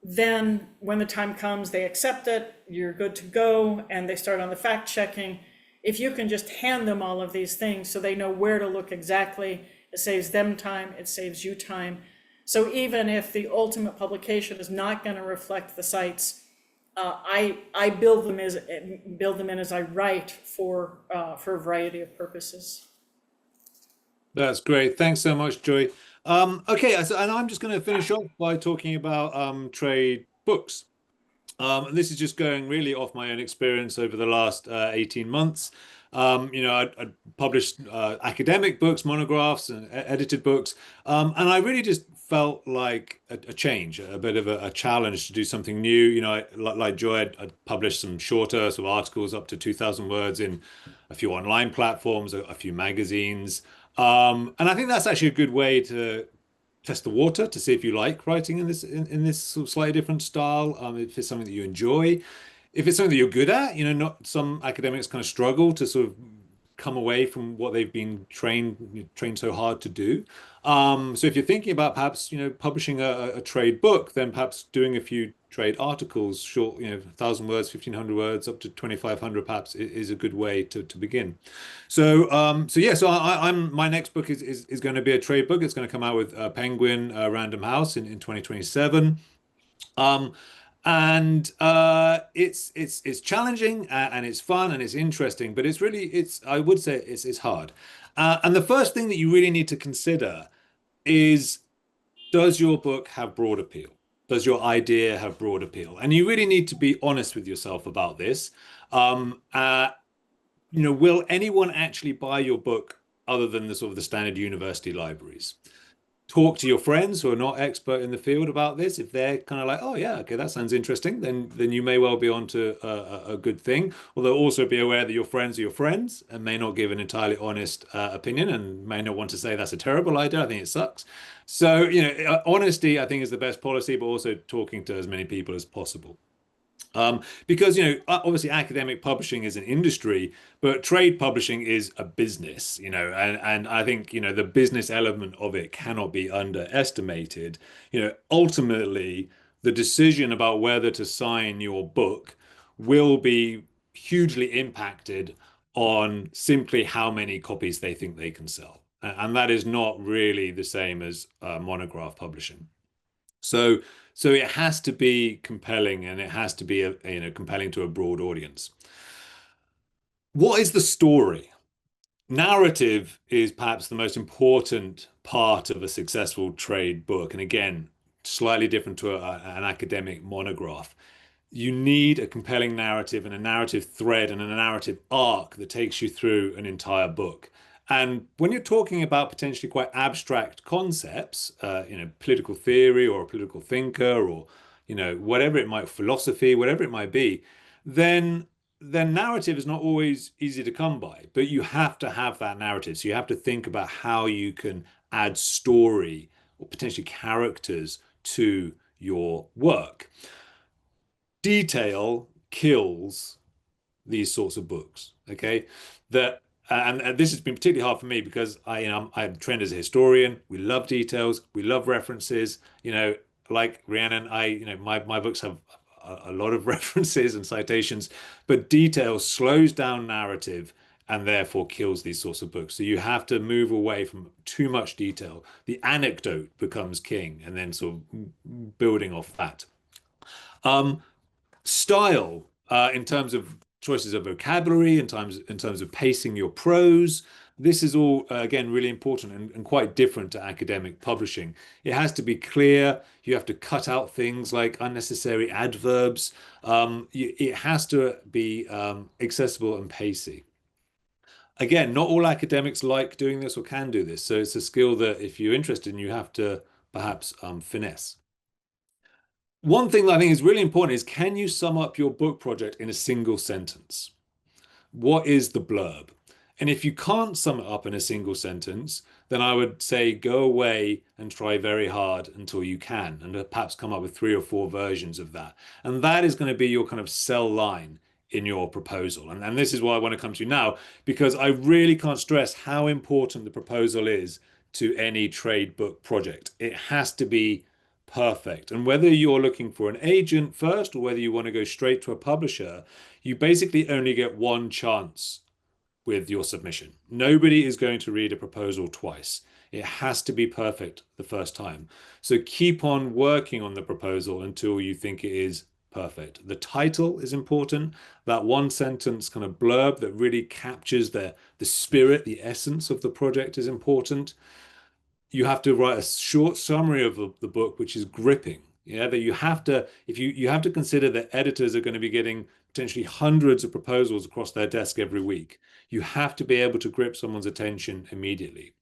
then when the time comes, they accept it, you're good to go, and they start on the fact checking. If you can just hand them all of these things so they know where to look exactly, it saves them time, it saves you time. So even if the ultimate publication is not going to reflect the sites, I build them in as I write for a variety of purposes. That's great. Thanks so much, Joy. Okay, and I'm just going to finish off by talking about trade books. And this is just going really off my own experience over the last 18 months. I published academic books, monographs, and edited books. And I really just felt like a change, a bit of a challenge to do something new. Like Joy, I published some shorter sort of articles up to 2,000 words in a few online platforms, a few magazines. And I think that's actually a good way to test the water to see if you like writing in this sort of slightly different style. If it's something that you enjoy, if it's something that you're good at, not some academics kind of struggle to sort of come away from what they've been trained so hard to do. So if you're thinking about perhaps publishing a trade book, then perhaps doing a few trade articles, short 1,000 words, 1,500 words, up to 2,500 perhaps is a good way to begin. So my next book is going to be a trade book. It's going to come out with Penguin Random House in 2027. It's challenging and it's fun and it's interesting, but I would say it's hard. And the first thing that you really need to consider is, does your book have broad appeal? Does your idea have broad appeal? And you really need to be honest with yourself about this. Will anyone actually buy your book other than the sort of the standard university libraries? Talk to your friends who are not expert in the field about this. If they're kind of like, oh yeah, okay, that sounds interesting, then you may well be onto a good thing. Although also be aware that your friends are your friends and may not give an entirely honest opinion and may not want to say that's a terrible idea. I think it sucks. So, honesty, I think, is the best policy, but also talking to as many people as possible. Because obviously academic publishing is an industry, but trade publishing is a business, and I think the business element of it cannot be underestimated. Ultimately, the decision about whether to sign your book will be hugely impacted on simply how many copies they think they can sell, and that is not really the same as monograph publishing. So it has to be compelling and it has to be compelling to a broad audience. What is the story? Narrative is perhaps the most important part of a successful trade book. And again, slightly different to an academic monograph. You need a compelling narrative and a narrative thread and a narrative arc that takes you through an entire book. And when you're talking about potentially quite abstract concepts, political theory or a political thinker or, whatever it might, philosophy, whatever it might be, then narrative is not always easy to come by, but you have to have that narrative. So you have to think about how you can add story or potentially characters to your work. Detail kills these sorts of books. Okay, and this has been particularly hard for me because I'm trained as a historian. We love details, we love references. Like Rhiannon, my books have a lot of references and citations, but detail slows down narrative and therefore kills these sorts of books. So you have to move away from too much detail. The anecdote becomes king, and then sort of building off that. Style, in terms of choices of vocabulary, in terms of pacing your prose. This is all, again, really important and quite different to academic publishing. It has to be clear. You have to cut out things like unnecessary adverbs. It has to be accessible and pacey. Again, not all academics like doing this or can do this. So it's a skill that if you're interested in, you have to perhaps finesse. One thing that I think is really important is, can you sum up your book project in a single sentence? What is the blurb? And if you can't sum it up in a single sentence, then I would say go away and try very hard until you can, and perhaps come up with 3 or 4 versions of that. And that is going to be your kind of sell line in your proposal. And this is what I want to come to now, because I really can't stress how important the proposal is to any trade book project. It has to be perfect. And whether you're looking for an agent first or whether you want to go straight to a publisher, you basically only get one chance with your submission. Nobody is going to read a proposal twice. It has to be perfect the first time. So keep on working on the proposal until you think it is perfect. The title is important. That one sentence kind of blurb that really captures the spirit, the essence of the project is important. You have to write a short summary of the book, which is gripping. Yeah, that you have to, if you have to consider that editors are going to be getting potentially hundreds of proposals across their desk every week. You have to be able to grip someone's attention immediately.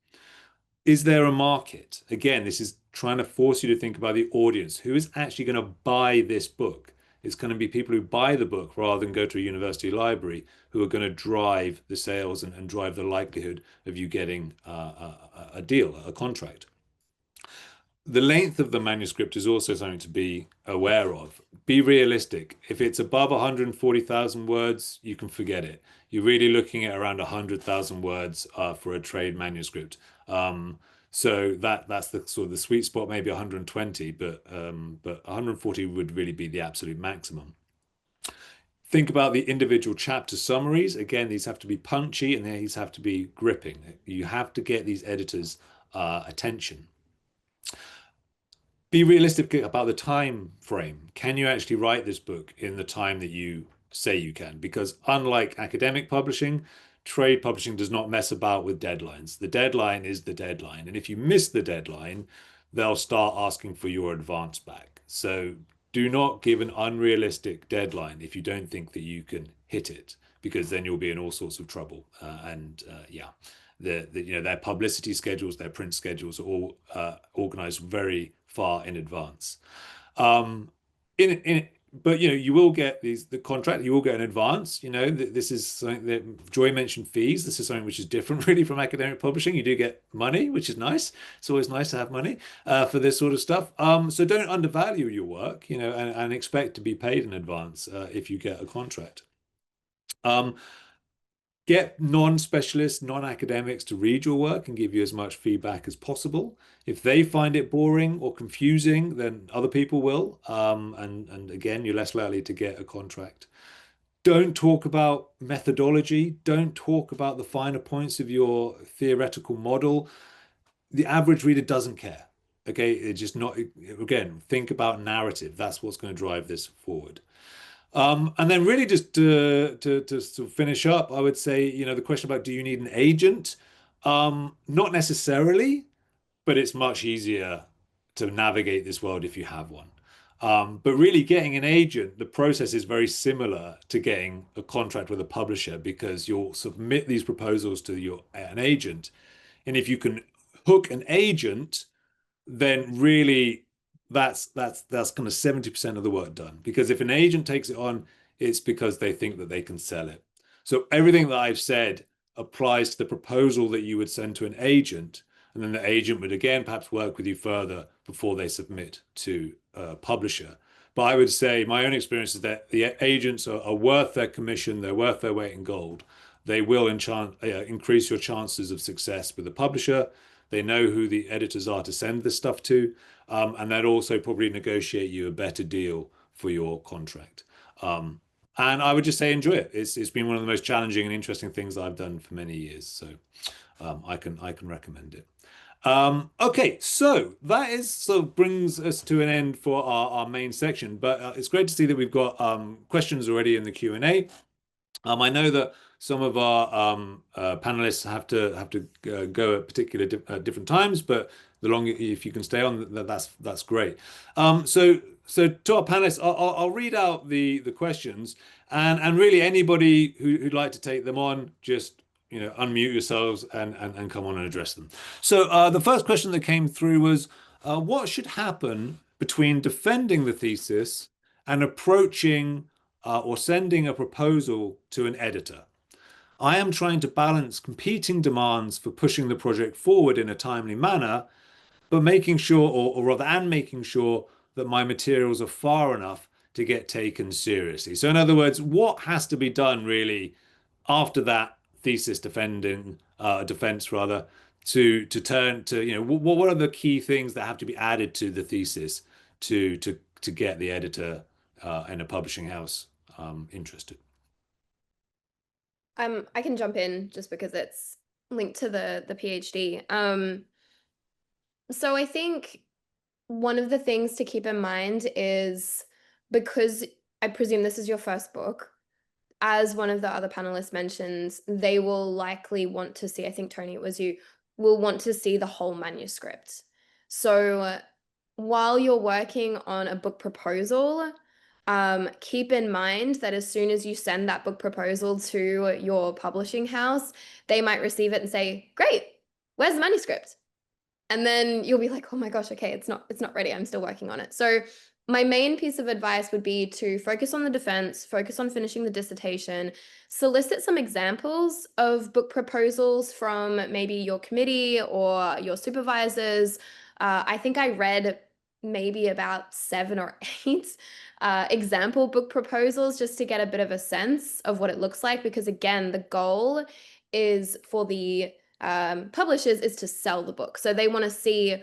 Is there a market? Again, this is trying to force you to think about the audience. Who is actually going to buy this book? It's going to be people who buy the book rather than go to a university library who are going to drive the sales and drive the likelihood of you getting a deal, a contract. The length of the manuscript is also something to be aware of. Be realistic. If it's above 140,000 words, you can forget it. You're really looking at around 100,000 words for a trade manuscript. So that's the sort of the sweet spot, maybe 120, but 140 would really be the absolute maximum. Think about the individual chapter summaries. Again, these have to be punchy and these have to be gripping. You have to get these editors' attention. Be realistic about the time frame. Can you actually write this book in the time that you say you can? Because unlike academic publishing, trade publishing does not mess about with deadlines. The deadline is the deadline. And if you miss the deadline, they'll start asking for your advance back. So do not give an unrealistic deadline if you don't think that you can hit it, because then you'll be in all sorts of trouble. Yeah, their publicity schedules, their print schedules are all organized very far in advance. But you will get the contract, you will get an advance. This is something that Joy mentioned, fees. This is something which is different really from academic publishing. You do get money, which is nice. It's always nice to have money for this sort of stuff. So don't undervalue your work, and expect to be paid in advance if you get a contract. Get non-specialists, non-academics to read your work and give you as much feedback as possible. If they find it boring or confusing, then other people will. And again, you're less likely to get a contract. Don't talk about methodology. Don't talk about the finer points of your theoretical model. The average reader doesn't care. Okay, it's just not, again, think about narrative. That's what's going to drive this forward. And then really just to finish up, I would say, the question about do you need an agent? Not necessarily, but it's much easier to navigate this world if you have one. But really getting an agent, the process is very similar to getting a contract with a publisher, because you'll submit these proposals to an agent. And if you can hook an agent, then really that's kind of 70% of the work done. Because if an agent takes it on, it's because they think that they can sell it. So everything that I've said applies to the proposal that you would send to an agent, and then the agent would again perhaps work with you further before they submit to a publisher. But I would say my own experience is that the agents are worth their commission, they're worth their weight in gold. They will increase your chances of success with the publisher. They know who the editors are to send this stuff to, and they'll also probably negotiate you a better deal for your contract. And I would just say enjoy it. It's been one of the most challenging and interesting things that I've done for many years, so I can recommend it. Okay, so that brings us to an end for our main section. But it's great to see that we've got questions already in the Q&A. I know that some of our panelists have to go at particular different times, but the longer, if you can stay on, that's great. So to our panelists, I'll read out the questions, and really anybody who'd like to take them on, just unmute yourselves and come on and address them. So the first question that came through was, what should happen between defending the thesis and approaching or sending a proposal to an editor? I am trying to balance competing demands for pushing the project forward in a timely manner, but making sure, or rather, making sure that my materials are far enough to get taken seriously. So in other words, what has to be done really after that thesis defense rather, to turn to, what are the key things that have to be added to the thesis to get the editor and a publishing house interested? I can jump in just because it's linked to the PhD. So I think one of the things to keep in mind is, because I presume this is your first book. As one of the other panelists mentions, they will likely want to see, I think Tony, it was you, will want to see the whole manuscript. So while you're working on a book proposal, keep in mind that as soon as you send that book proposal to your publishing house, they might receive it and say, great, where's the manuscript? And then you'll be like, oh my gosh, okay, it's not ready. I'm still working on it. So my main piece of advice would be to focus on the defense, focus on finishing the dissertation, solicit some examples of book proposals from maybe your committee or your supervisors. I think I read maybe about 7 or 8 example book proposals just to get a bit of a sense of what it looks like. Because again, the goal is for the publishers is to sell the book. So they want to see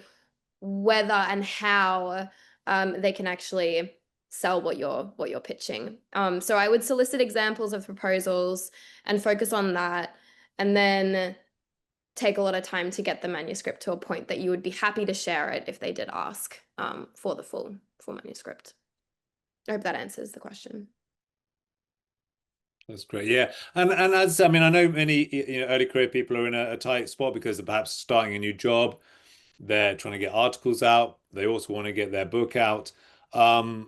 whether and how they can actually sell what you're pitching. So I would solicit examples of proposals and focus on that, and then take a lot of time to get the manuscript to a point that you would be happy to share it if they did ask for the full manuscript. I hope that answers the question. That's great. Yeah. And as I mean, I know many early career people are in a tight spot because they're perhaps starting a new job. They're trying to get articles out. They also want to get their book out. And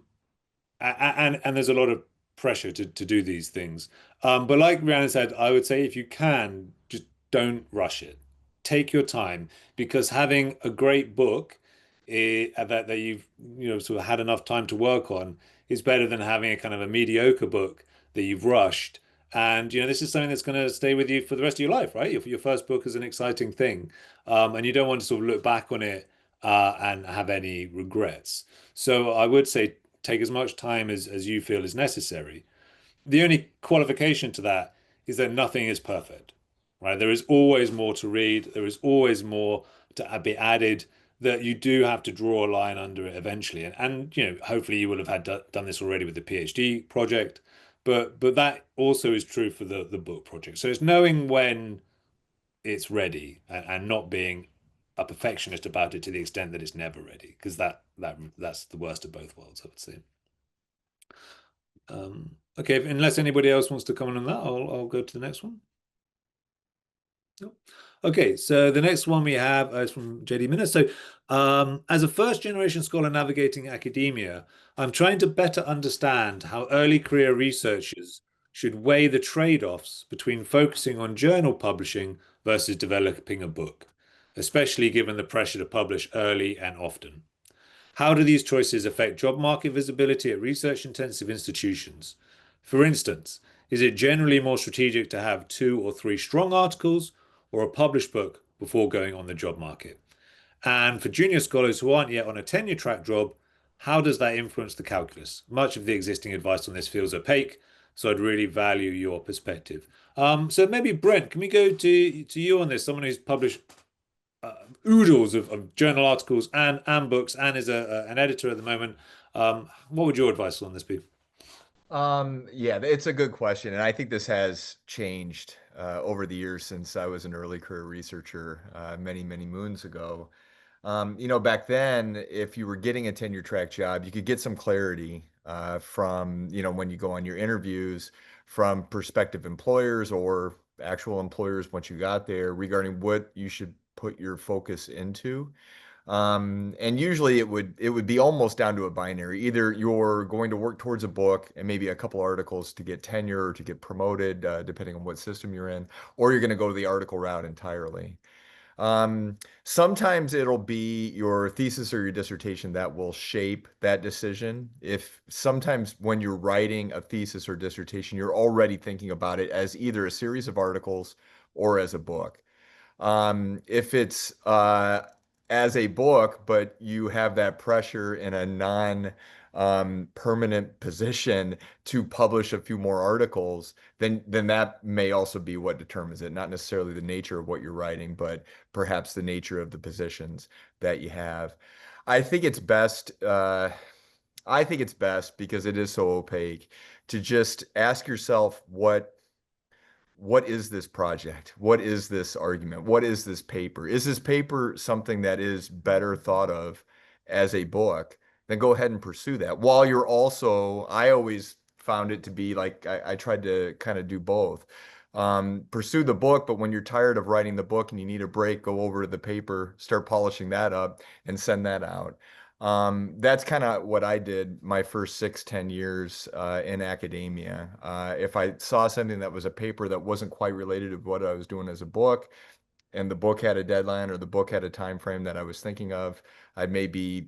there's a lot of pressure to do these things. But like Rhiannon said, I would say if you can, just don't rush it. Take your time, because having a great book that you've sort of had enough time to work on is better than having a kind of a mediocre book that you've rushed. And this is something that's going to stay with you for the rest of your life, right? Your first book is an exciting thing, and you don't want to sort of look back on it and have any regrets. So I would say take as much time as you feel is necessary. The only qualification to that is that nothing is perfect, right? There is always more to read. There is always more to be added, that you do have to draw a line under it eventually. And hopefully you will have had done this already with the PhD project, but that also is true for the book project. So it's knowing when it's ready and not being a perfectionist about it to the extent that it's never ready, because that's the worst of both worlds, I would say. Okay, unless anybody else wants to comment on that, I'll go to the next one. No. Okay, so the next one we have is from JD Minner. So, as a first-generation scholar navigating academia, I'm trying to better understand how early career researchers should weigh the trade-offs between focusing on journal publishing versus developing a book, especially given the pressure to publish early and often. How do these choices affect job market visibility at research-intensive institutions? For instance, is it generally more strategic to have 2 or 3 strong articles or a published book before going on the job market? And for junior scholars who aren't yet on a tenure track job, how does that influence the calculus? Much of the existing advice on this feels opaque, so I'd really value your perspective. So maybe Brent, can we go to you on this? Someone who's published oodles of journal articles and books and is an editor at the moment. What would your advice on this be? Yeah, it's a good question. And I think this has changed over the years since I was an early career researcher many, many moons ago. Back then, if you were getting a tenure track job, you could get some clarity from, when you go on your interviews from prospective employers or actual employers once you got there regarding what you should put your focus into. And usually it would be almost down to a binary. Either you're going to work towards a book and maybe a couple articles to get tenure or to get promoted, depending on what system you're in, or you're going to go the article route entirely. Sometimes it'll be your thesis or your dissertation that will shape that decision. If sometimes when you're writing a thesis or dissertation, you're already thinking about it as either a series of articles or as a book. If it's as a book, but you have that pressure in a non-permanent position to publish a few more articles, then that may also be what determines it. Not necessarily the nature of what you're writing, but perhaps the nature of the positions that you have. I think it's best. I think it's best because it is so opaque to just ask yourself what is this project? What is this argument? What is this paper? Is this paper something that is better thought of as a book then go ahead and pursue that. While you're also, I always found it to be like I tried to kind of do both. Pursue the book, but when you're tired of writing the book and you need a break, go over to the paper, start polishing that up, and send that out. That's kind of what I did my first 6, 10 years in academia. If I saw something that was a paper that wasn't quite related to what I was doing as a book, and the book had a deadline or the book had a time frame that I was thinking of, I'd maybe,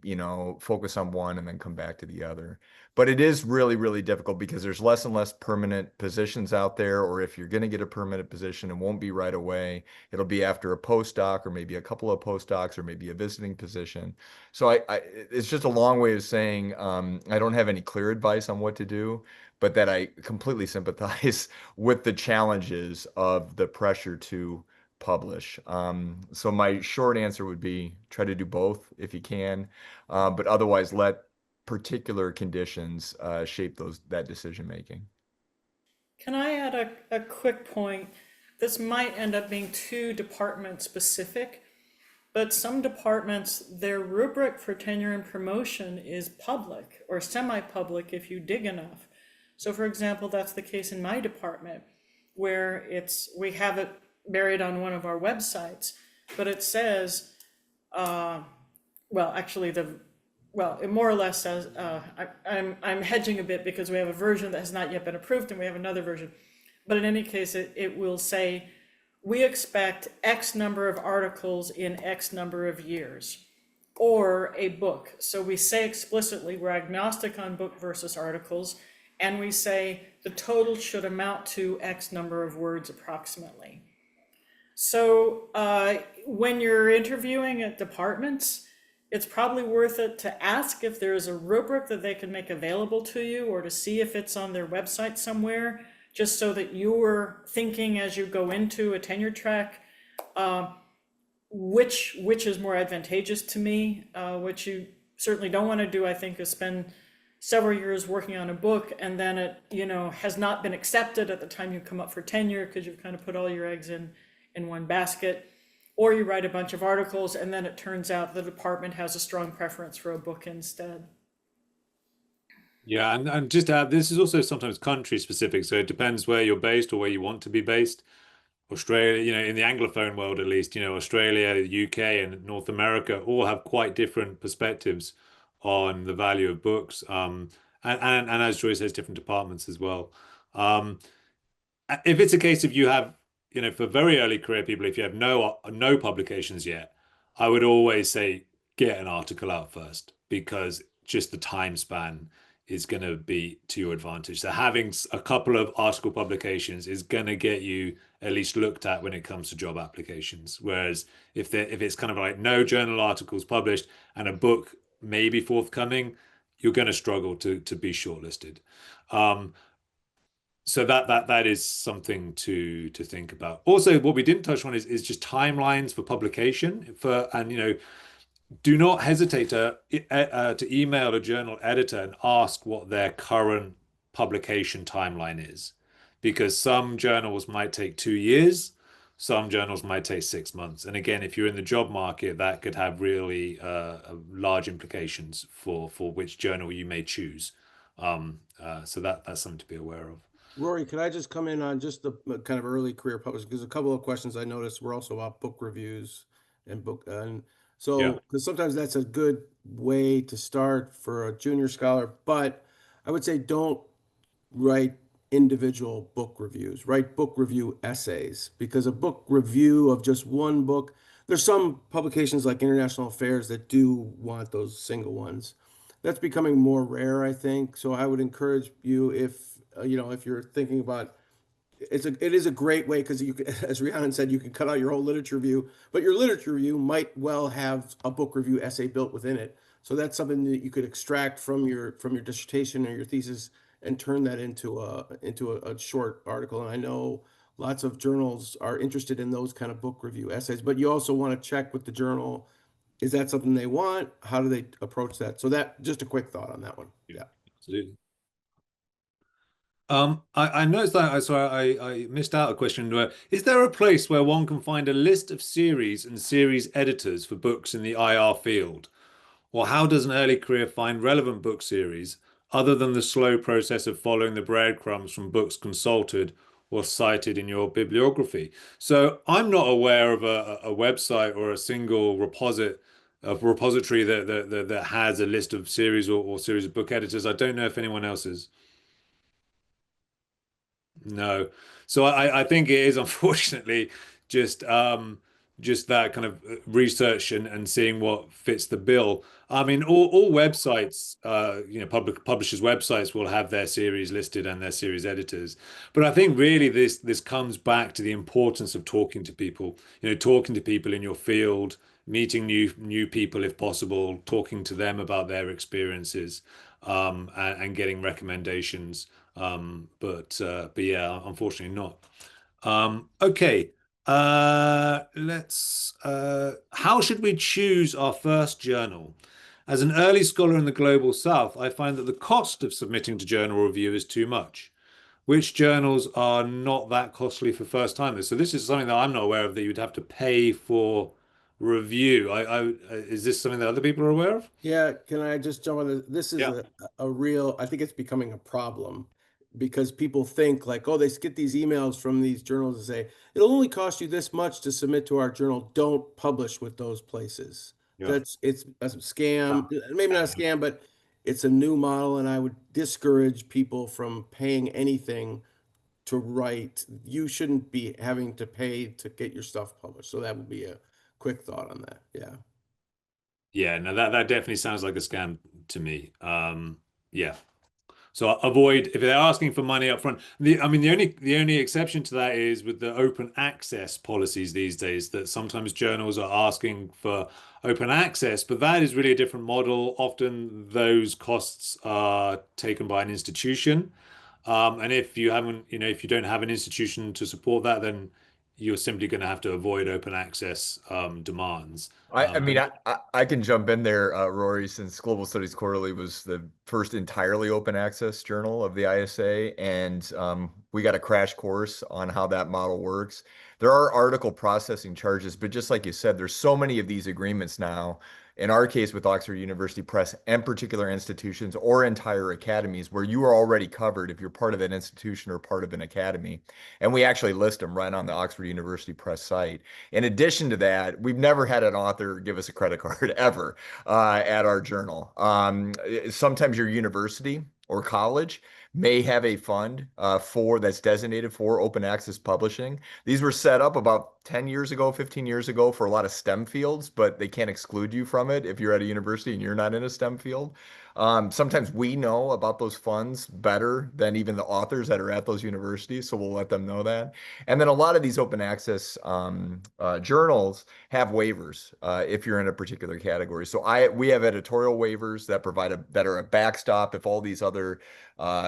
focus on one and then come back to the other. But it is really, really difficult because there's less and less permanent positions out there, or if you're going to get a permanent position, it won't be right away. It'll be after a postdoc or maybe a couple of postdocs or maybe a visiting position. So it's just a long way of saying I don't have any clear advice on what to do, but that I completely sympathize with the challenges of the pressure to publish. So my short answer would be try to do both if you can, but otherwise let particular conditions shape that decision making. Can I add a quick point? This might end up being too department specific, but some departments, their rubric for tenure and promotion is public or semi-public if you dig enough. So for example, that's the case in my department, where we have it buried on one of our websites, but it says, it more or less says, I'm hedging a bit because we have a version that has not yet been approved and we have another version. But in any case, it will say, we expect X number of articles in X number of years, or a book. So we say explicitly we're agnostic on book versus articles, and we say the total should amount to X number of words approximately. So when you're interviewing at departments, it's probably worth it to ask if there is a rubric that they can make available to you, or to see if it's on their website somewhere, just so that you're thinking as you go into a tenure track, which is more advantageous to me. What you certainly don't want to do, I think, is spend several years working on a book and then it, has not been accepted at the time you come up for tenure because you've kind of put all your eggs in one basket. Or you write a bunch of articles and then it turns out the department has a strong preference for a book instead. Yeah, and just to add, this is also sometimes country specific, so it depends where you're based or where you want to be based. Australia, in the Anglophone world at least, Australia, the UK, and North America all have quite different perspectives on the value of books. And as Joy says, different departments as well. If it's a case of you have, for very early career people, if you have no publications yet, I would always say get an article out first, because just the time span is going to be to your advantage. So having a couple of article publications is going to get you at least looked at when it comes to job applications. Whereas if it's kind of like no journal articles published and a book may be forthcoming, you're going to struggle to be shortlisted. So that is something to think about. Also, what we didn't touch on is just timelines for publication. Do not hesitate to email a journal editor and ask what their current publication timeline is, because some journals might take 2 years, some journals might take 6 months. And again, if you're in the job market, that could have really large implications for which journal you may choose. So that's something to be aware of. Rory, can I just come in on just the kind of early career publishing? Because a couple of questions I noticed were also about book reviews and because sometimes that's a good way to start for a junior scholar, but I would say don't write individual book reviews, write book review essays, because a book review of just one book, there's some publications like International Affairs that do want those single ones. That's becoming more rare, I think. So I would encourage you, if you're thinking about it is a great way, because you can, as Rhiannon said, you can cut out your whole literature review, but your literature review might well have a book review essay built within it. So that's something that you could extract from your dissertation or your thesis and turn that into a short article. And I know lots of journals are interested in those kind of book review essays, but you also want to check with the journal, is that something they want? How do they approach that? So that, just a quick thought on that one. Yeah. Absolutely. I noticed that I missed out a question. Is there a place where one can find a list of series and series editors for books in the IR field? Or how does an early career find relevant book series other than the slow process of following the breadcrumbs from books consulted or cited in your bibliography? So I'm not aware of a website or a single repository that has a list of series or series of book editors. I don't know if anyone else is. No. So I think it is unfortunately just just that kind of research and seeing what fits the bill. I mean, all websites, publishers' websites will have their series listed and their series editors. But I think really this comes back to the importance of talking to people, talking to people in your field, meeting new people if possible, talking to them about their experiences, and getting recommendations. But yeah, unfortunately not. Okay. How should we choose our first journal? As an early scholar in the Global South, I find that the cost of submitting to journal review is too much. Which journals are not that costly for first timers? So this is something that I'm not aware of, that you'd have to pay for review. Is this something that other people are aware of? Yeah, can I just jump on this? This is Yeah. a real, I think it's becoming a problem because people think like, oh, they get these emails from these journals and say, it'll only cost you this much to submit to our journal. Don't publish with those places. Yeah. It's a scam, maybe not a scam, but it's a new model, and I would discourage people from paying anything to write. You shouldn't be having to pay to get your stuff published. So that would be a quick thought on that. Yeah. Yeah, no, that definitely sounds like a scam to me. Yeah. So avoid if they're asking for money up front. I mean, the only exception to that is with the open access policies these days, that sometimes journals are asking for open access, but that is really a different model. Often those costs are taken by an institution. And if you haven't, if you don't have an institution to support that, then you're simply going to have to avoid open access demands. I mean, And I can jump in there, Rory, since Global Studies Quarterly was the first entirely open access journal of the ISA, and we got a crash course on how that model works. There are article processing charges, but just like you said, there's so many of these agreements now. In our case with Oxford University Press and particular institutions or entire academies where you are already covered if you're part of an institution or part of an academy. And we actually list them right on the Oxford University Press site. In addition to that, we've never had an author give us a credit card ever at our journal. Sometimes your university or college may have a fund for that's designated for open access publishing. These were set up about 10 years ago, 15 years ago for a lot of STEM fields, but they can't exclude you from it if you're at a university and you're not in a STEM field. Sometimes we know about those funds better than even the authors that are at those universities, so we'll let them know that. And then a lot of these open access journals have waivers if you're in a particular category. So we have editorial waivers that that are a backstop if all these other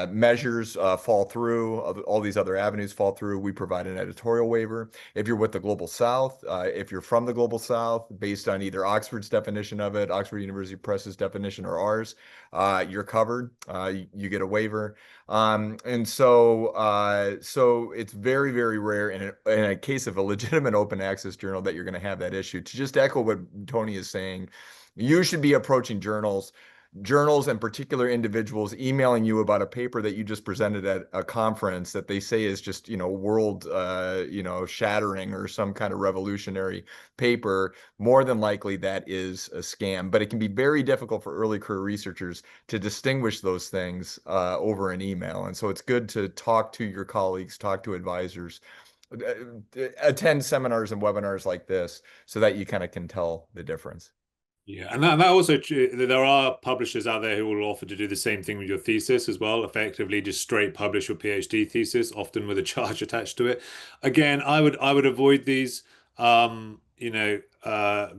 measures fall through, all these other avenues fall through. We provide an editorial waiver. If you're with the Global South, if you're from the Global South, based on either Oxford's definition of it, Oxford University Press's definition, or ours, you're covered. You get a waiver. So it's very, very rare in a case of a legitimate open access journal that you're going to have that issue. To just echo what Tony is saying, you should be approaching journals and particular individuals emailing you about a paper that you just presented at a conference that they say is just, world, shattering or some kind of revolutionary paper. More than likely that is a scam, but it can be very difficult for early career researchers to distinguish those things over an email. And so it's good to talk to your colleagues, talk to advisors, attend seminars and webinars like this so that you kind of can tell the difference. yeah, and that also there are publishers out there who will offer to do the same thing with your thesis as well, effectively just straight publish your PhD thesis, often with a charge attached to it. Again, I would avoid these. That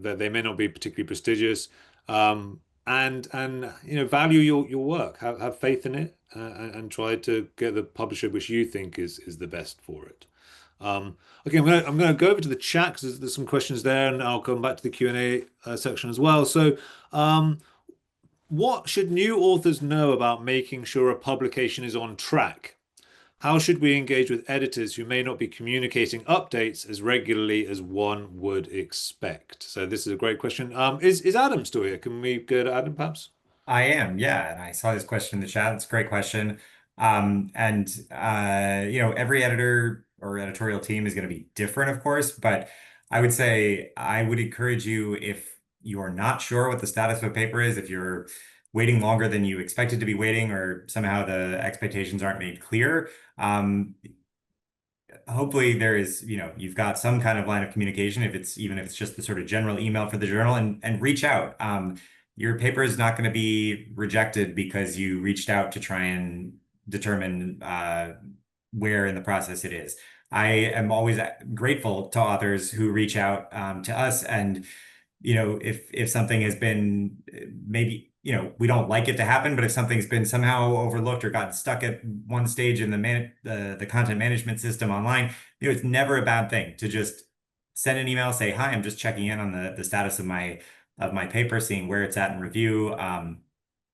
they may not be particularly prestigious, and value your work, have faith in it, and try to get the publisher which you think is the best for it. Okay, I'm gonna go over to the chat because there's some questions there, and I'll come back to the Q&A section as well. So, what should new authors know about making sure a publication is on track? How should we engage with editors who may not be communicating updates as regularly as one would expect? So this is a great question. Is Adam still here? Can we go to Adam, perhaps? I am, yeah, and I saw this question in the chat. It's a great question. Every editor or editorial team is going to be different, of course, but I would say I would encourage you, if you are not sure what the status of a paper is, if you're waiting longer than you expected to be waiting, or somehow the expectations aren't made clear, hopefully there is, you've got some kind of line of communication, even if it's just the sort of general email for the journal, and reach out. Your paper is not going to be rejected because you reached out to try and determine where in the process it is. I am always grateful to authors who reach out to us, and if something has been, maybe we don't like it to happen, but if something's been somehow overlooked or gotten stuck at one stage in the content management system online, it's never a bad thing to just send an email, say, hi, I'm just checking in on the status of my paper, seeing where it's at in review.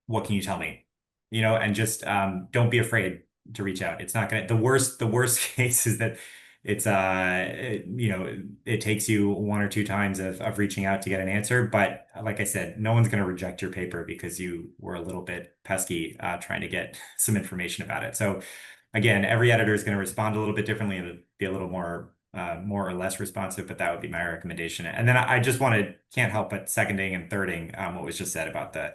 What can you tell me? And just don't be afraid to reach out. It's not gonna, the worst case is that it takes you one or two times of reaching out to get an answer. But like I said, no one's going to reject your paper because you were a little bit pesky trying to get some information about it. So again, every editor is going to respond a little bit differently and be a little more or less responsive, but that would be my recommendation. And then I just can't help but seconding and thirding what was just said about the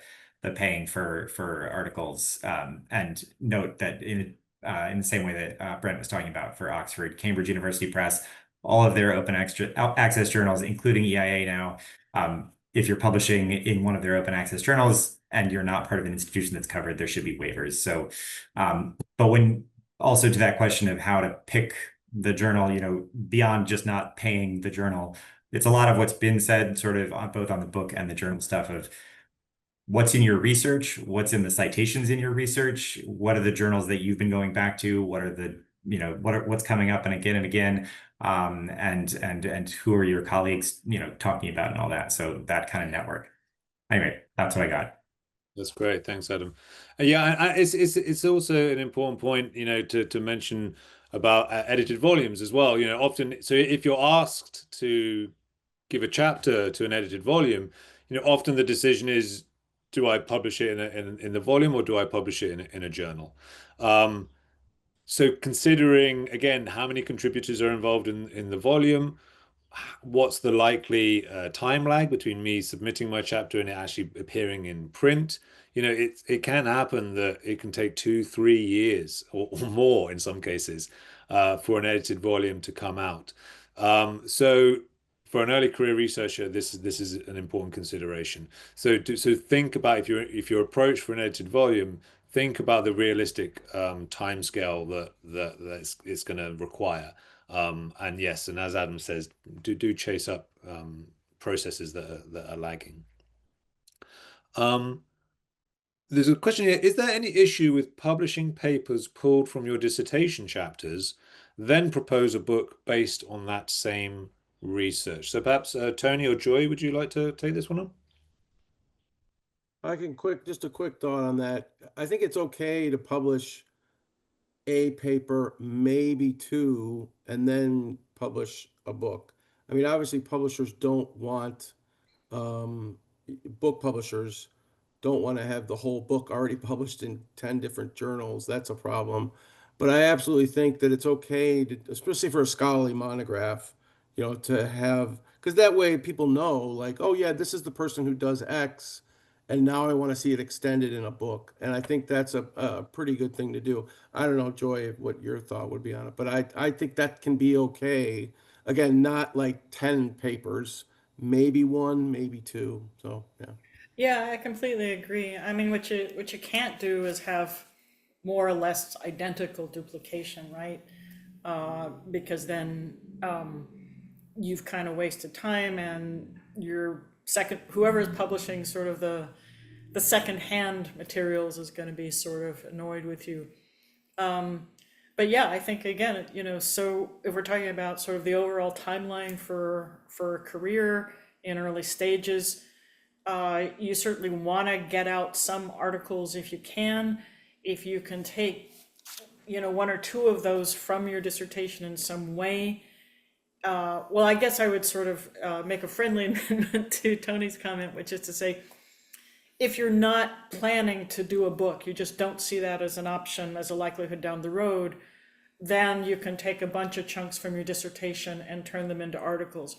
paying for articles, and note that in the same way that Brent was talking about for Oxford, Cambridge University Press, all of their open access journals, including EIA now, if you're publishing in one of their open access journals and you're not part of an institution that's covered, there should be waivers. So, but when also to that question of how to pick the journal, beyond just not paying the journal, it's a lot of what's been said sort of both on the book and the journal stuff of what's in your research, what's in the citations in your research, what are the journals that you've been going back to, what are the, what's coming up and again, and who are your colleagues, talking about and all that. So that kind of network. Anyway, that's what I got. That's great. Thanks, Adam. Yeah, it's also an important point, to mention about edited volumes as well. Often, so if you're asked to give a chapter to an edited volume, often the decision is, do I publish it in the volume or do I publish it in a journal? So considering again how many contributors are involved in the volume, what's the likely time lag between me submitting my chapter and it actually appearing in print? It can happen that it can take 2-3 years or more in some cases for an edited volume to come out. So for an early career researcher, this is an important consideration. So think about if you're approached for an edited volume, think about the realistic timescale that it's going to require. And yes, and as Adam says, do chase up processes that are lagging. There's a question here: is there any issue with publishing papers pulled from your dissertation chapters, then propose a book based on that same research? So perhaps Tony or Joy, would you like to take this one on? I can just a quick thought on that. I think it's okay to publish a paper, maybe two, and then publish a book. I mean, obviously publishers don't want, book publishers don't want to have the whole book already published in 10 different journals. That's a problem. But I absolutely think that it's okay to, especially for a scholarly monograph, to have, because that way people know, like, oh yeah, this is the person who does X, and now I want to see it extended in a book. And I think that's a pretty good thing to do. I don't know, Joy, what your thought would be on it, but I think that can be okay. Again, not like 10 papers, maybe one, maybe two. So yeah. Yeah, I completely agree. I mean, what you can't do is have more or less identical duplication, right? Because then you've kind of wasted time, and whoever is publishing sort of the second-hand materials is going to be sort of annoyed with you. But yeah, I think again, so if we're talking about sort of the overall timeline for a career in early stages, you certainly want to get out some articles if you can. If you can take one or two of those from your dissertation in some way. Well, I guess I would sort of make a friendly amendment to Tony's comment, which is to say, if you're not planning to do a book, you just don't see that as an option, as a likelihood down the road, then you can take a bunch of chunks from your dissertation and turn them into articles.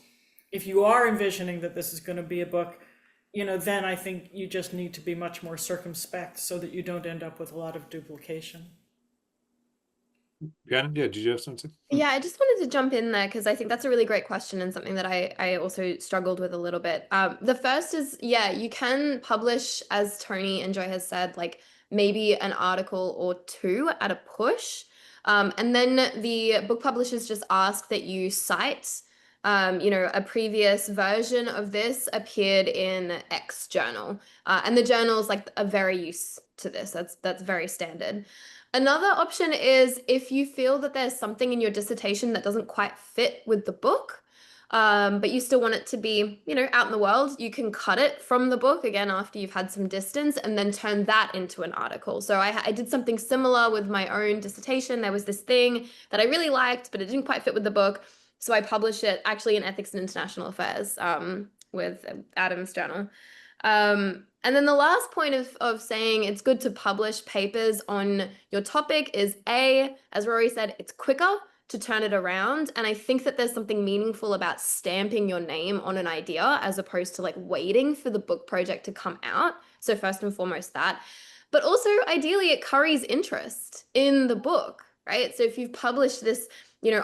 If you are envisioning that this is going to be a book, then I think you just need to be much more circumspect so that you don't end up with a lot of duplication. Yeah, did you have something? Yeah, I just wanted to jump in there because I think that's a really great question and something that I also struggled with a little bit. The first is, yeah, you can publish, as Tony and Joy has said, like maybe an article or two at a push. And then the book publishers just ask that you cite, a previous version of this appeared in X journal. And the journals like are very used to this. That's very standard. Another option is if you feel that there's something in your dissertation that doesn't quite fit with the book, but you still want it to be, out in the world, you can cut it from the book again after you've had some distance and then turn that into an article. So I did something similar with my own dissertation. There was this thing that I really liked, but it didn't quite fit with the book. So I published it actually in Ethics and International Affairs with Adam's journal. And then the last point of saying it's good to publish papers on your topic is as Rory said, it's quicker to turn it around. And I think that there's something meaningful about stamping your name on an idea as opposed to like waiting for the book project to come out. So first and foremost that, but also ideally it curries interest in the book, right? So if you've published this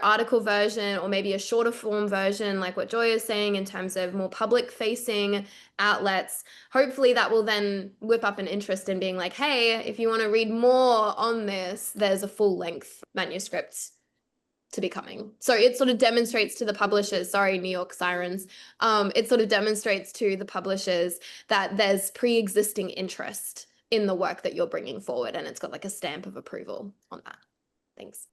article version or maybe a shorter form version, like what Joy is saying in terms of more public facing outlets, hopefully that will then whip up an interest in being like, hey, if you want to read more on this, there's a full length manuscript to be coming. So it sort of demonstrates to the publishers, sorry, New York sirens, it sort of demonstrates to the publishers that there's pre-existing interest in the work that you're bringing forward, and it's got like a stamp of approval on that. Thanks.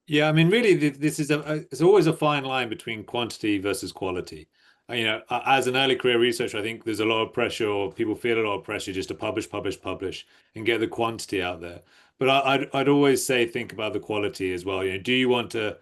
Yeah, I mean, really, this is it's always a fine line between quantity versus quality. As an early career researcher, I think there's a lot of pressure, or people feel a lot of pressure just to publish, and get the quantity out there. But I'd always say think about the quality as well. Do you want to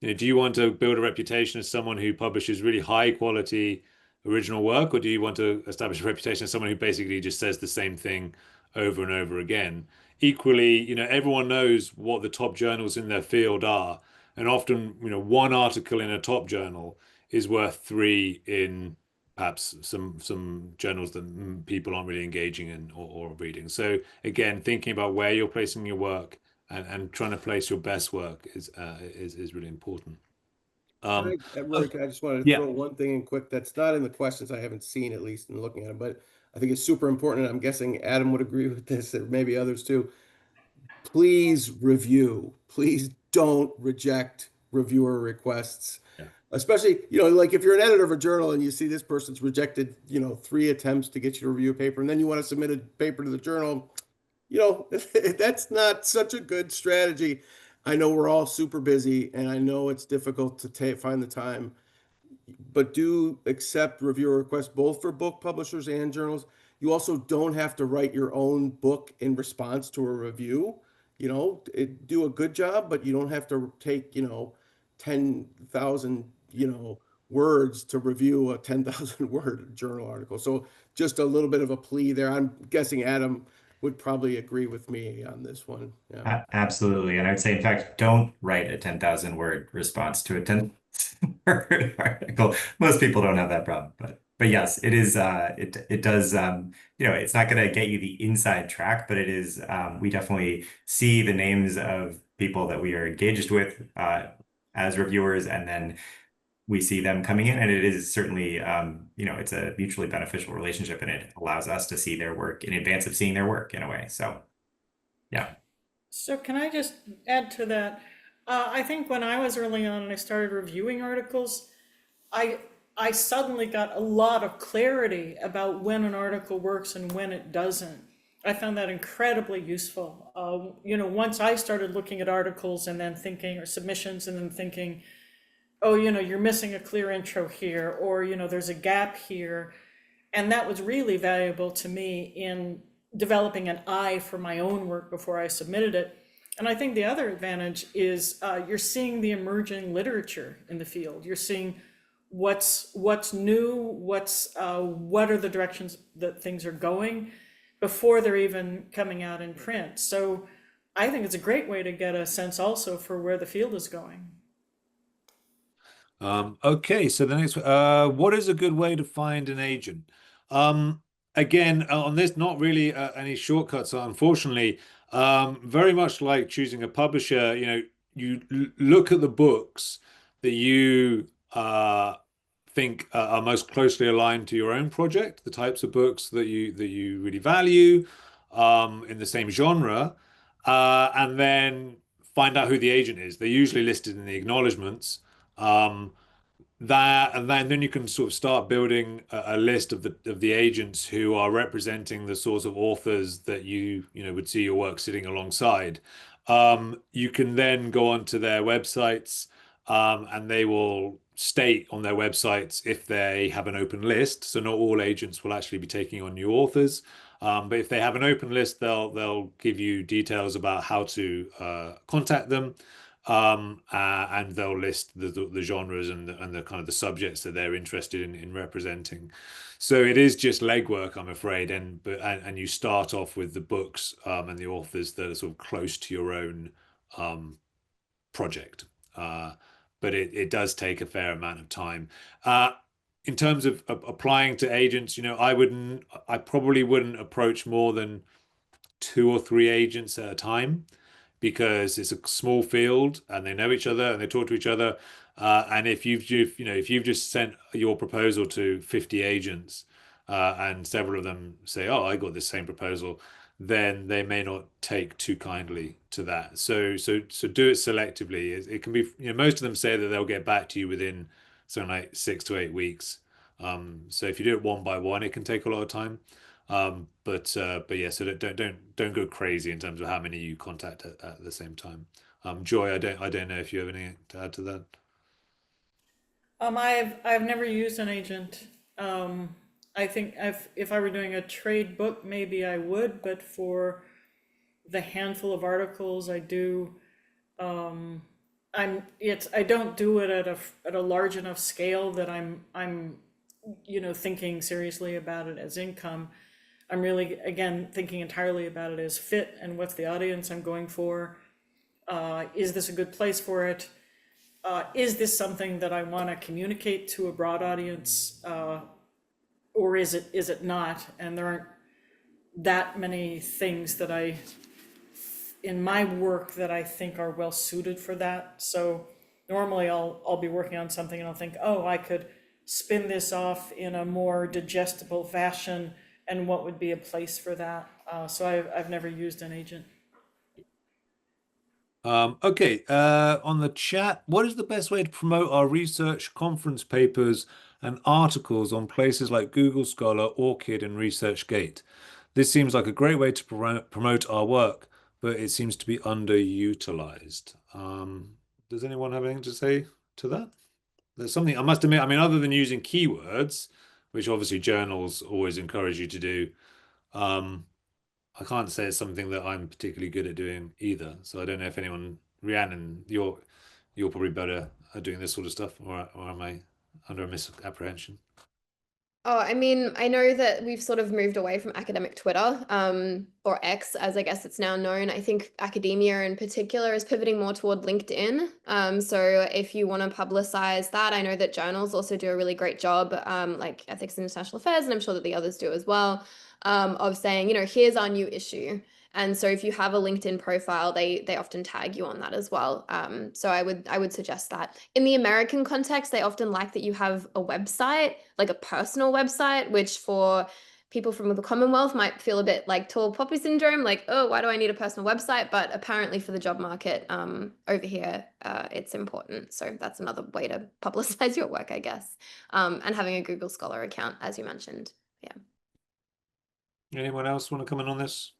build a reputation as someone who publishes really high quality original work, or do you want to establish a reputation as someone who basically just says the same thing over and over again? Equally, everyone knows what the top journals in their field are, and often, one article in a top journal is worth three in perhaps some journals that people aren't really engaging in or reading. So again, thinking about where you're placing your work and trying to place your best work is really important. Rory, I just wanted to yeah. throw one thing in quick that's not in the questions. I haven't seen, at least in looking at them, but I think it's super important. And I'm guessing Adam would agree with this, and maybe others too. Please review. Please don't reject reviewer requests. Yeah. Especially, like if you're an editor of a journal and you see this person's rejected, 3 attempts to get you to review a paper, and then you want to submit a paper to the journal, that's not such a good strategy. I know we're all super busy, and I know it's difficult to find the time, but do accept reviewer requests both for book publishers and journals. You also don't have to write your own book in response to a review. Do a good job, but you don't have to take, 10,000, words to review a 10,000 word journal article. So just a little bit of a plea there. I'm guessing Adam would probably agree with me on this one. Yeah. Absolutely. And I would say, in fact, don't write a 10,000 word response to a 10,000 word article. Most people don't have that problem, but yes, it is, it does, it's not going to get you the inside track, but it is, we definitely see the names of people that we are engaged with, as reviewers, and then we see them coming in, and it is certainly, it's a mutually beneficial relationship, and it allows us to see their work in advance of seeing their work in a way. So, yeah. So can I just add to that? I think when I was early on and I started reviewing articles, I suddenly got a lot of clarity about when an article works and when it doesn't. I found that incredibly useful. Once I started looking at articles and then thinking, or submissions, and then thinking, oh, you're missing a clear intro here, or, there's a gap here. And that was really valuable to me in developing an eye for my own work before I submitted it. And I think the other advantage is you're seeing the emerging literature in the field. You're seeing what's new, what are the directions that things are going before they're even coming out in print. So I think it's a great way to get a sense also for where the field is going. Okay, so the next, what is a good way to find an agent? Again, on this, not really any shortcuts, unfortunately. Very much like choosing a publisher, you look at the books that you think are most closely aligned to your own project, the types of books that you really value, in the same genre, and then find out who the agent is. They're usually listed in the acknowledgements. Um, that and then you can sort of start building a list of the agents who are representing the sorts of authors that you would see your work sitting alongside. You can then go onto their websites, and they will state on their websites if they have an open list. So not all agents will actually be taking on new authors, but if they have an open list, they'll give you details about how to contact them, and they'll list the genres and the kind of the subjects that they're interested in representing. So it is just legwork, I'm afraid, and you start off with the books, and the authors that are sort of close to your own project. But it does take a fair amount of time. In terms of applying to agents, I probably wouldn't approach more than 2 or 3 agents at a time, because it's a small field and they know each other and they talk to each other. And if you've just sent your proposal to 50 agents, and several of them say, "Oh, I got this same proposal," then they may not take too kindly to that. So do it selectively. It can be, most of them say that they'll get back to you within something like 6 to 8 weeks. So if you do it one by one, it can take a lot of time. But yeah, so don't go crazy in terms of how many you contact at the same time. Joy, I don't know if you have anything to add to that. I've never used an agent. I think if I were doing a trade book, maybe I would, but for the handful of articles I do, I don't do it at a large enough scale that I'm thinking seriously about it as income. I'm really, again, thinking entirely about it as fit and what's the audience I'm going for. Is this a good place for it? Is this something that I want to communicate to a broad audience, or is it not? And there aren't that many things that in my work that I think are well suited for that. So normally I'll be working on something and I'll think, oh, I could spin this off in a more digestible fashion, and what would be a place for that. So I've never used an agent. Okay, on the chat, what is the best way to promote our research conference papers and articles on places like Google Scholar, ORCID, and ResearchGate? This seems like a great way to promote our work, but it seems to be underutilized. Does anyone have anything to say to that? There's something, I must admit, I mean, other than using keywords, which obviously journals always encourage you to do, I can't say it's something that I'm particularly good at doing either. So I don't know if anyone, Rhiannon, you're probably better at doing this sort of stuff, or am I under a misapprehension? Oh, I mean, I know that we've sort of moved away from academic Twitter, or X, as I guess it's now known. I think academia in particular is pivoting more toward LinkedIn. So if you want to publicize that, I know that journals also do a really great job, like Ethics and International Affairs, and I'm sure that the others do as well, of saying, here's our new issue. And so if you have a LinkedIn profile, they often tag you on that as well. So I would suggest that. In the American context, they often like that you have a website, like a personal website, which for people from the Commonwealth might feel a bit like tall poppy syndrome, like, oh, why do I need a personal website? But apparently for the job market over here, it's important. So that's another way to publicize your work, I guess. And having a Google Scholar account, as you mentioned. Yeah. Anyone else want to come in on this?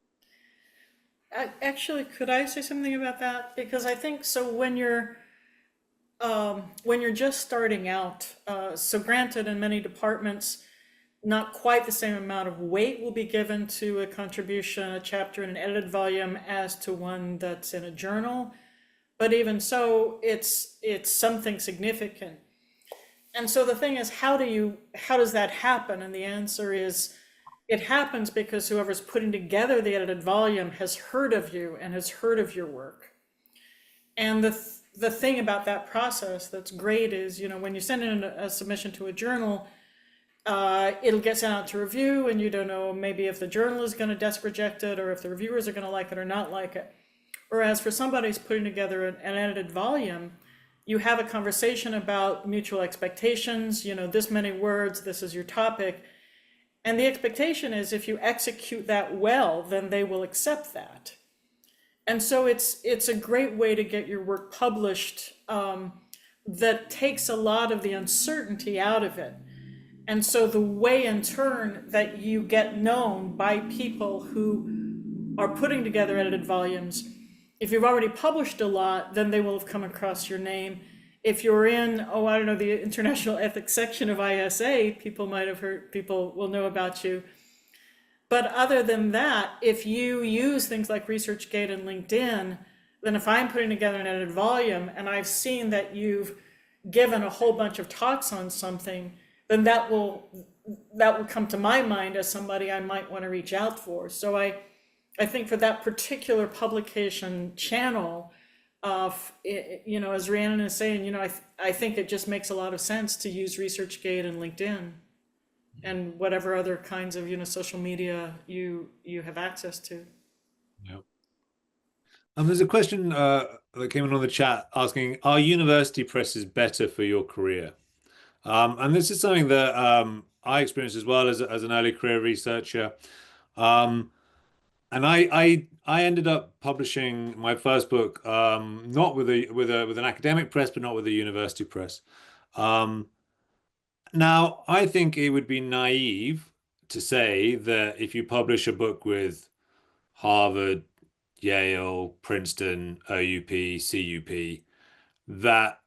Actually, could I say something about that? Because I think so when you're just starting out, so granted in many departments, not quite the same amount of weight will be given to a contribution, a chapter in an edited volume as to one that's in a journal. But even so, it's something significant. And so the thing is, how does that happen? And the answer is, it happens because whoever's putting together the edited volume has heard of you and has heard of your work. And the thing about that process that's great is, when you send in a submission to a journal, it'll get sent out to review, and you don't know maybe if the journal is going to desk reject it or if the reviewers are going to like it or not like it. Whereas for somebody who's putting together an edited volume, you have a conversation about mutual expectations, this many words, this is your topic. And the expectation is if you execute that well, then they will accept that. And so it's a great way to get your work published that takes a lot of the uncertainty out of it. And so the way in turn that you get known by people who are putting together edited volumes, if you've already published a lot, then they will have come across your name. If you're in, the international ethics section of ISA, people will know about you. But other than that, if you use things like ResearchGate and LinkedIn, then if I'm putting together an edited volume and I've seen that you've given a whole bunch of talks on something, then that will come to my mind as somebody I might want to reach out for. So I think for that particular publication channel, as Rhiannon is saying, I think it just makes a lot of sense to use ResearchGate and LinkedIn and whatever other kinds of social media you have access to. Yeah. There's a question that came in on the chat asking, are university presses better for your career? And this is something that I experienced as well as an early career researcher. And I ended up publishing my first book not with an academic press, but not with a university press. Now, I think it would be naive to say that if you publish a book with Harvard, Yale, Princeton, OUP, CUP, that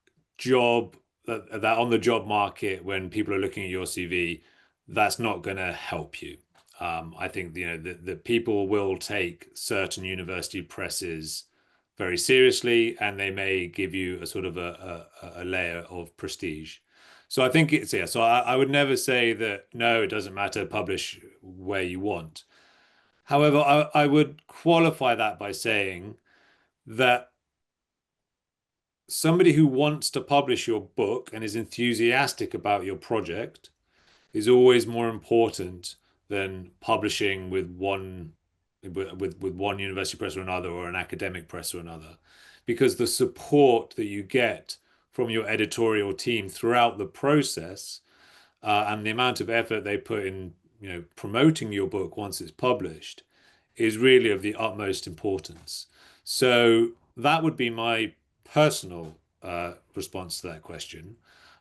that on the job market, when people are looking at your CV, that's not going to help you. I think the people will take certain university presses very seriously, and they may give you a sort of a layer of prestige. So I think so I would never say that, no, it doesn't matter, publish where you want. However, I would qualify that by saying that somebody who wants to publish your book and is enthusiastic about your project is always more important than publishing with one university press or another, or an academic press or another, because the support that you get from your editorial team throughout the process and the amount of effort they put in promoting your book once it's published is really of the utmost importance. So that would be my personal response to that question,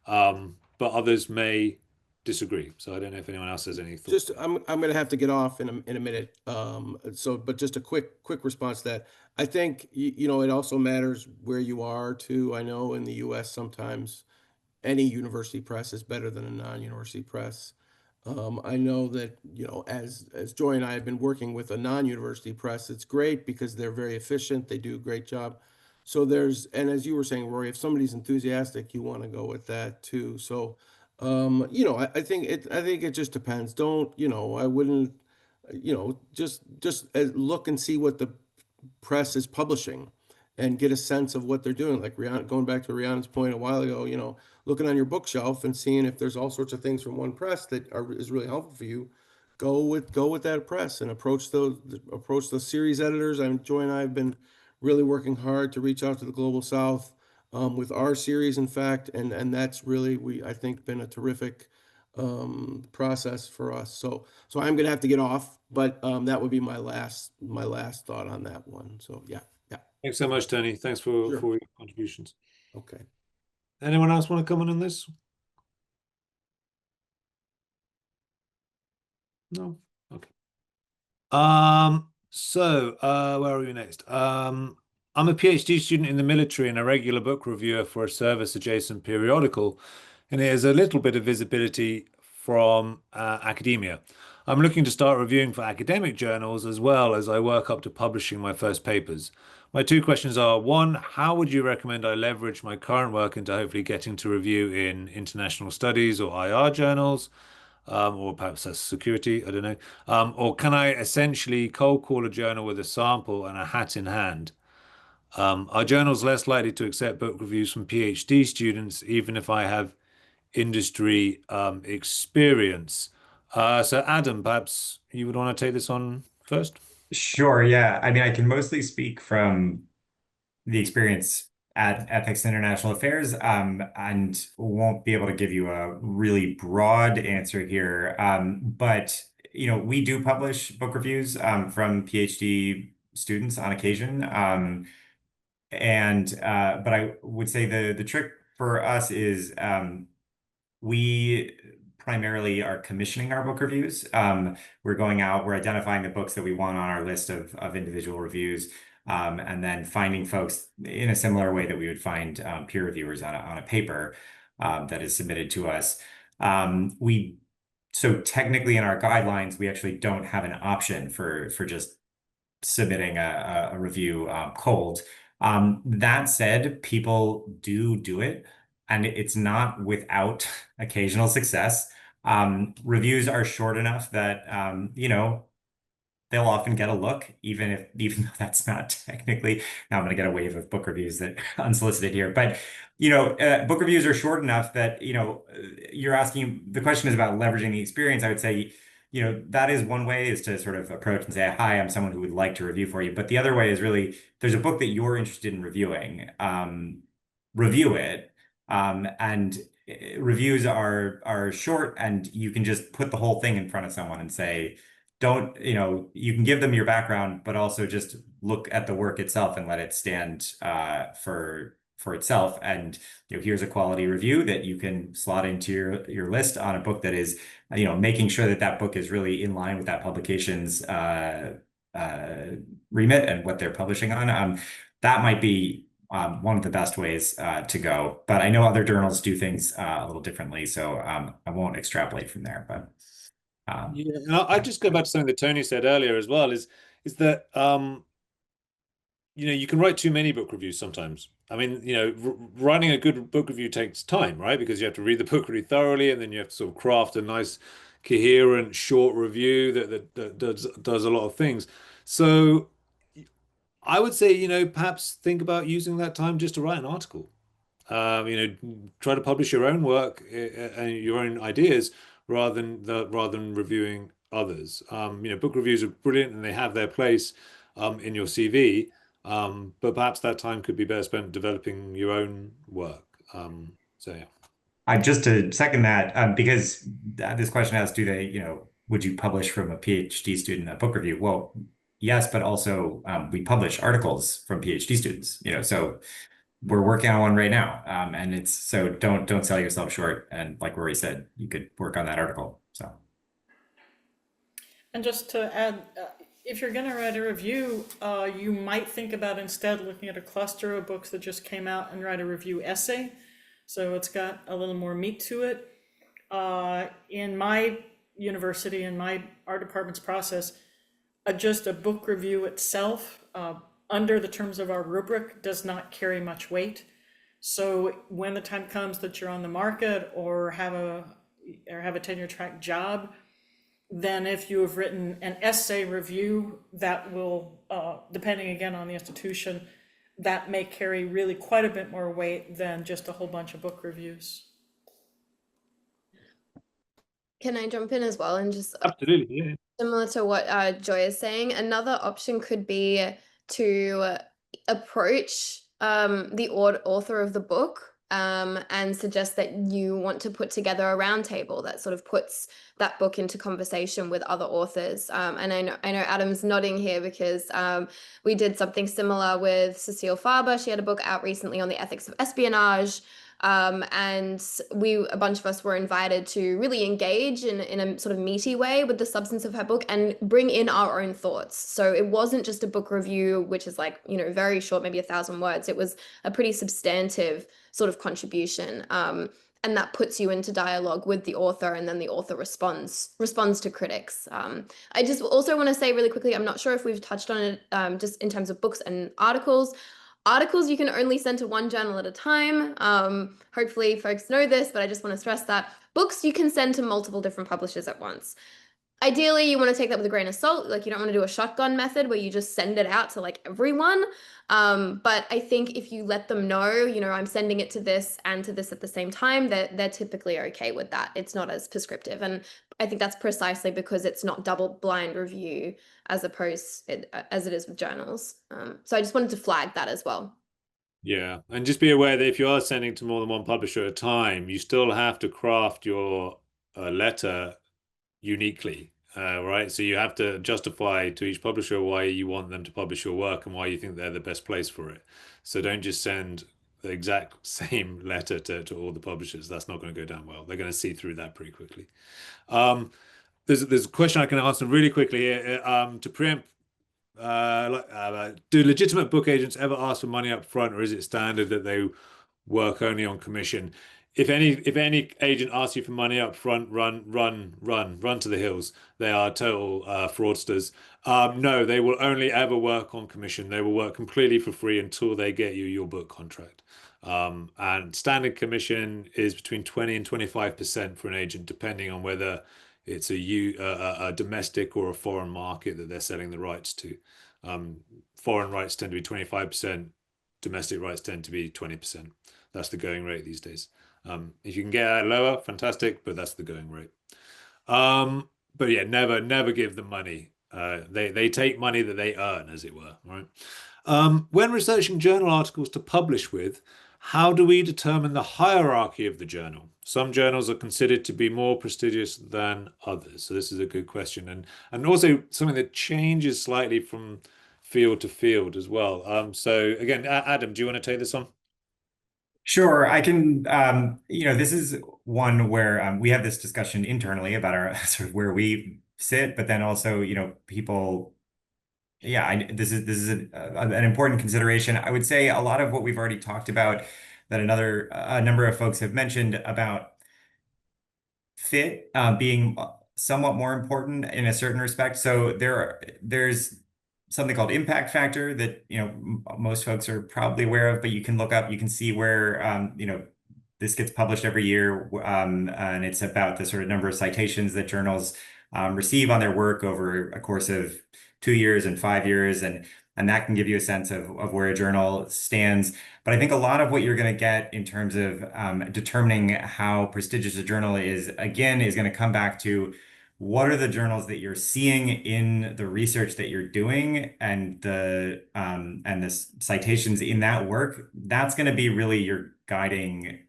but others may disagree. So I don't know if anyone else has any thoughts. I'm going to have to get off in a minute. But just a quick response to that. I think it also matters where you are too. I know in the U.S. sometimes any university press is better than a non-university press. I know that as Joy and I have been working with a non-university press, it's great because they're very efficient. They do a great job. So and as you were saying, Rory, if somebody's enthusiastic, you want to go with that too. So, I think it just depends. I wouldn't, just look and see what the press is publishing and get a sense of what they're doing. Like going back to Rhiannon's point a while ago, looking on your bookshelf and seeing if there's all sorts of things from one press that is really helpful for you. Go with that press and approach those series editors. Joy and I have been really working hard to reach out to the Global South with our series, in fact, and that's really, I think, been a terrific process for us. So I'm going to have to get off, but that would be my last thought on that one. So yeah. Thanks so much, Tony. Thanks for your contributions. Okay. Anyone else want to comment on this? No? Okay. So where are we next? I'm a PhD student in the military and a regular book reviewer for a service adjacent periodical, and it has a little bit of visibility from academia. I'm looking to start reviewing for academic journals as well as I work up to publishing my first papers. My two questions are, one, how would you recommend I leverage my current work into hopefully getting to review in international studies or IR journals? Or perhaps that's security, I don't know. Or can I essentially cold call a journal with a sample and a hat in hand? Are journals less likely to accept book reviews from PhD students, even if I have industry experience? So, Adam, perhaps you would want to take this on first? Sure, yeah. I mean, I can mostly speak from the experience at Ethics and International Affairs, and won't be able to give you a really broad answer here. But we do publish book reviews from PhD students on occasion. But I would say the trick for us is we primarily are commissioning our book reviews. We're going out, we're identifying the books that we want on our list of individual reviews, and then finding folks in a similar way that we would find peer reviewers on a paper that is submitted to us. So technically in our guidelines, we actually don't have an option for just submitting a review cold. That said, people do it, and it's not without occasional success. Reviews are short enough that they'll often get a look, even though that's not technically. Now I'm going to get a wave of book reviews that unsolicited here, but book reviews are short enough that you're asking. The question is about leveraging the experience. I would say that is one way, is to sort of approach and say, hi, I'm someone who would like to review for you. But the other way is really, there's a book that you're interested in reviewing, review it. And reviews are short, and you can just put the whole thing in front of someone and say, you can give them your background, but also just look at the work itself and let it stand for itself. And here's a quality review that you can slot into your list on a book that is making sure that book is really in line with that publication's remit and what they're publishing on. That might be one of the best ways to go, but I know other journals do things a little differently, so I won't extrapolate from there. But yeah, and I just go back to something that Tony said earlier as well, is that you can write too many book reviews sometimes. I mean, writing a good book review takes time, right? Because you have to read the book really thoroughly, and then you have to sort of craft a nice, coherent, short review that does a lot of things. So I would say, perhaps think about using that time just to write an article. Try to publish your own work and your own ideas rather than reviewing others. Book reviews are brilliant and they have their place in your CV. But perhaps that time could be better spent developing your own work. So yeah. Just to second that, because this question asks, would you publish from a PhD student a book review? Well, yes, but also we publish articles from PhD students, so we're working on one right now. And it's, so don't sell yourself short. And like Rory said, you could work on that article. So. And just to add, if you're going to write a review, you might think about instead looking at a cluster of books that just came out and write a review essay. So it's got a little more meat to it. In my university, in my art department's process, just a book review itself, under the terms of our rubric, does not carry much weight. So when the time comes that you're on the market or have a tenure track job, then if you have written an essay review, that will, depending again on the institution, that may carry really quite a bit more weight than just a whole bunch of book reviews. Can I jump in as well and just Absolutely, yeah. similar to what Joy is saying, another option could be to approach the author of the book and suggest that you want to put together a roundtable that sort of puts that book into conversation with other authors. And I know Adam's nodding here because we did something similar with Cecile Faber. She had a book out recently on the ethics of espionage. And a bunch of us were invited to really engage in a sort of meaty way with the substance of her book and bring in our own thoughts. So it wasn't just a book review, which is like, very short, maybe 1,000 words. It was a pretty substantive sort of contribution. and that puts you into dialogue with the author, and then the author responds to critics. I just also want to say really quickly, I'm not sure if we've touched on it, just in terms of books and articles. Articles you can only send to one journal at a time. Hopefully folks know this, but I just want to stress that. Books you can send to multiple different publishers at once. Ideally, you want to take that with a grain of salt. Like, you don't want to do a shotgun method where you just send it out to like everyone. But I think if you let them know, you know, I'm sending it to this and to this at the same time, they're typically okay with that. It's not as prescriptive. And I think that's precisely because it's not double blind review as as it is with journals. So I just wanted to flag that as well. Yeah, and just be aware that if you are sending to more than one publisher at a time, you still have to craft your letter uniquely, right? So you have to justify to each publisher why you want them to publish your work and why you think they're the best place for it. So don't just send the exact same letter to all the publishers. That's not going to go down well. They're going to see through that pretty quickly. There's a question I can answer really quickly here to preempt. Do legitimate book agents ever ask for money up front, or is it standard that they work only on commission? If any agent asks you for money up front, run to the hills. They are total fraudsters. No, they will only ever work on commission. They will work completely for free until they get you your book contract. And standard commission is between 20 and 25% for an agent, depending on whether it's a domestic or a foreign market that they're selling the rights to. Foreign rights tend to be 25%. Domestic rights tend to be 20%. That's the going rate these days. If you can get that lower, fantastic, but that's the going rate. But yeah, never give them money. They take money that they earn, as it were, right? When researching journal articles to publish with, how do we determine the hierarchy of the journal? Some journals are considered to be more prestigious than others. So this is a good question, and also something that changes slightly from field to field as well. So again, Adam, do you want to take this on? Sure, I can. This is one where we have this discussion internally about our sort of where we sit, but then also, people. Yeah, this is an important consideration. I would say a lot of what we've already talked about, that a number of folks have mentioned about fit being somewhat more important in a certain respect. So there's something called impact factor that most folks are probably aware of, but you can look up, you can see where this gets published every year, and it's about the sort of number of citations that journals receive on their work over a course of 2 years and 5 years, and that can give you a sense of where a journal stands. But I think a lot of what you're going to get in terms of determining how prestigious a journal is, again, is going to come back to what are the journals that you're seeing in the research that you're doing, and the citations in that work. That's going to be really your guiding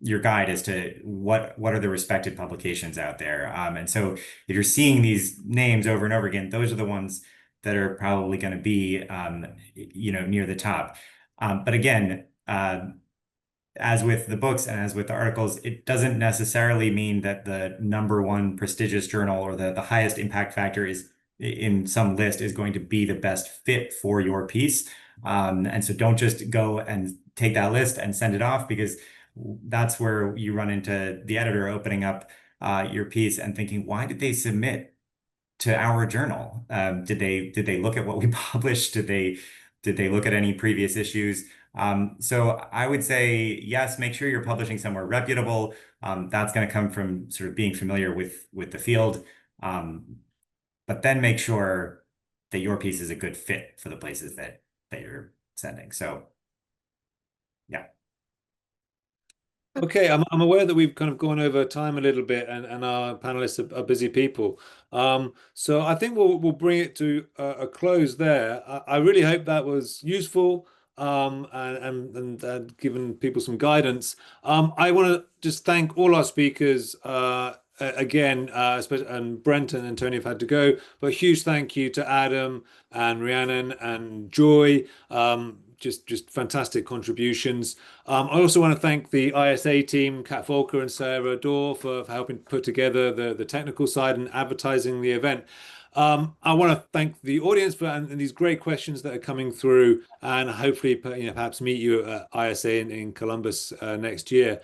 your guide as to what are the respected publications out there. And so if you're seeing these names over and over again, those are the ones that are probably going to be near the top. But again, as with the books and as with the articles, it doesn't necessarily mean that the number one prestigious journal or the highest impact factor is in some list is going to be the best fit for your piece. And so don't just go and take that list and send it off, because that's where you run into the editor opening up your piece and thinking, why did they submit to our journal? Did they look at what we published? Did they look at any previous issues? So I would say, yes, make sure you're publishing somewhere reputable. That's going to come from sort of being familiar with the field. But then make sure that your piece is a good fit for the places that you're sending. So yeah. Okay, I'm aware that we've kind of gone over time a little bit, and our panelists are busy people. So I think we'll bring it to a close there. I really hope that was useful, and given people some guidance. I want to just thank all our speakers again, and Brenton and Tony have had to go, but a huge thank you to Adam and Rhiannon and Joy. just fantastic contributions. I also want to thank the ISA team, Kat Volker and Sarah Dorr, for helping put together the technical side and advertising the event. I want to thank the audience for and these great questions that are coming through, and hopefully, perhaps meet you at ISA in Columbus next year.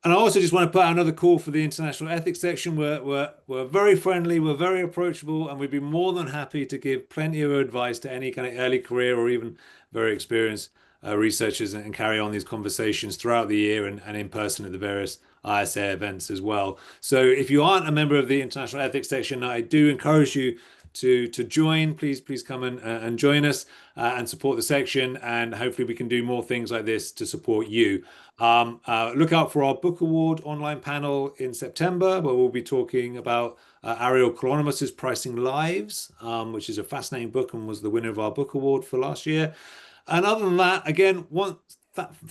And I also just want to put out another call for the international ethics section. We're very friendly, we're very approachable, and we'd be more than happy to give plenty of advice to any kind of early career or even very experienced researchers, and carry on these conversations throughout the year and in person at the various ISA events as well. So if you aren't a member of the international ethics section, I do encourage you to join. Please come and join us and support the section, and hopefully we can do more things like this to support you. Look out for our book award online panel in September, where we'll be talking about Ariel Colonimus's Pricing Lives, which is a fascinating book and was the winner of our book award for last year. And other than that, again,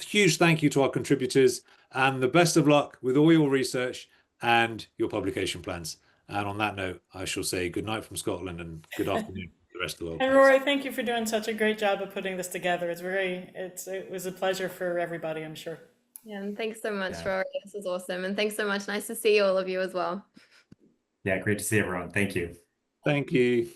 huge thank you to our contributors, and the best of luck with all your research and your publication plans. And on that note, I shall say good night from Scotland and good afternoon to the rest of the world. And Rory, thank you for doing such a great job of putting this together. It was a pleasure for everybody, I'm sure. Yeah, and thanks so much, Yeah. Rory. This was awesome. And thanks so much. Nice to see all of you as well. Yeah, great to see everyone. Thank you. Thank you.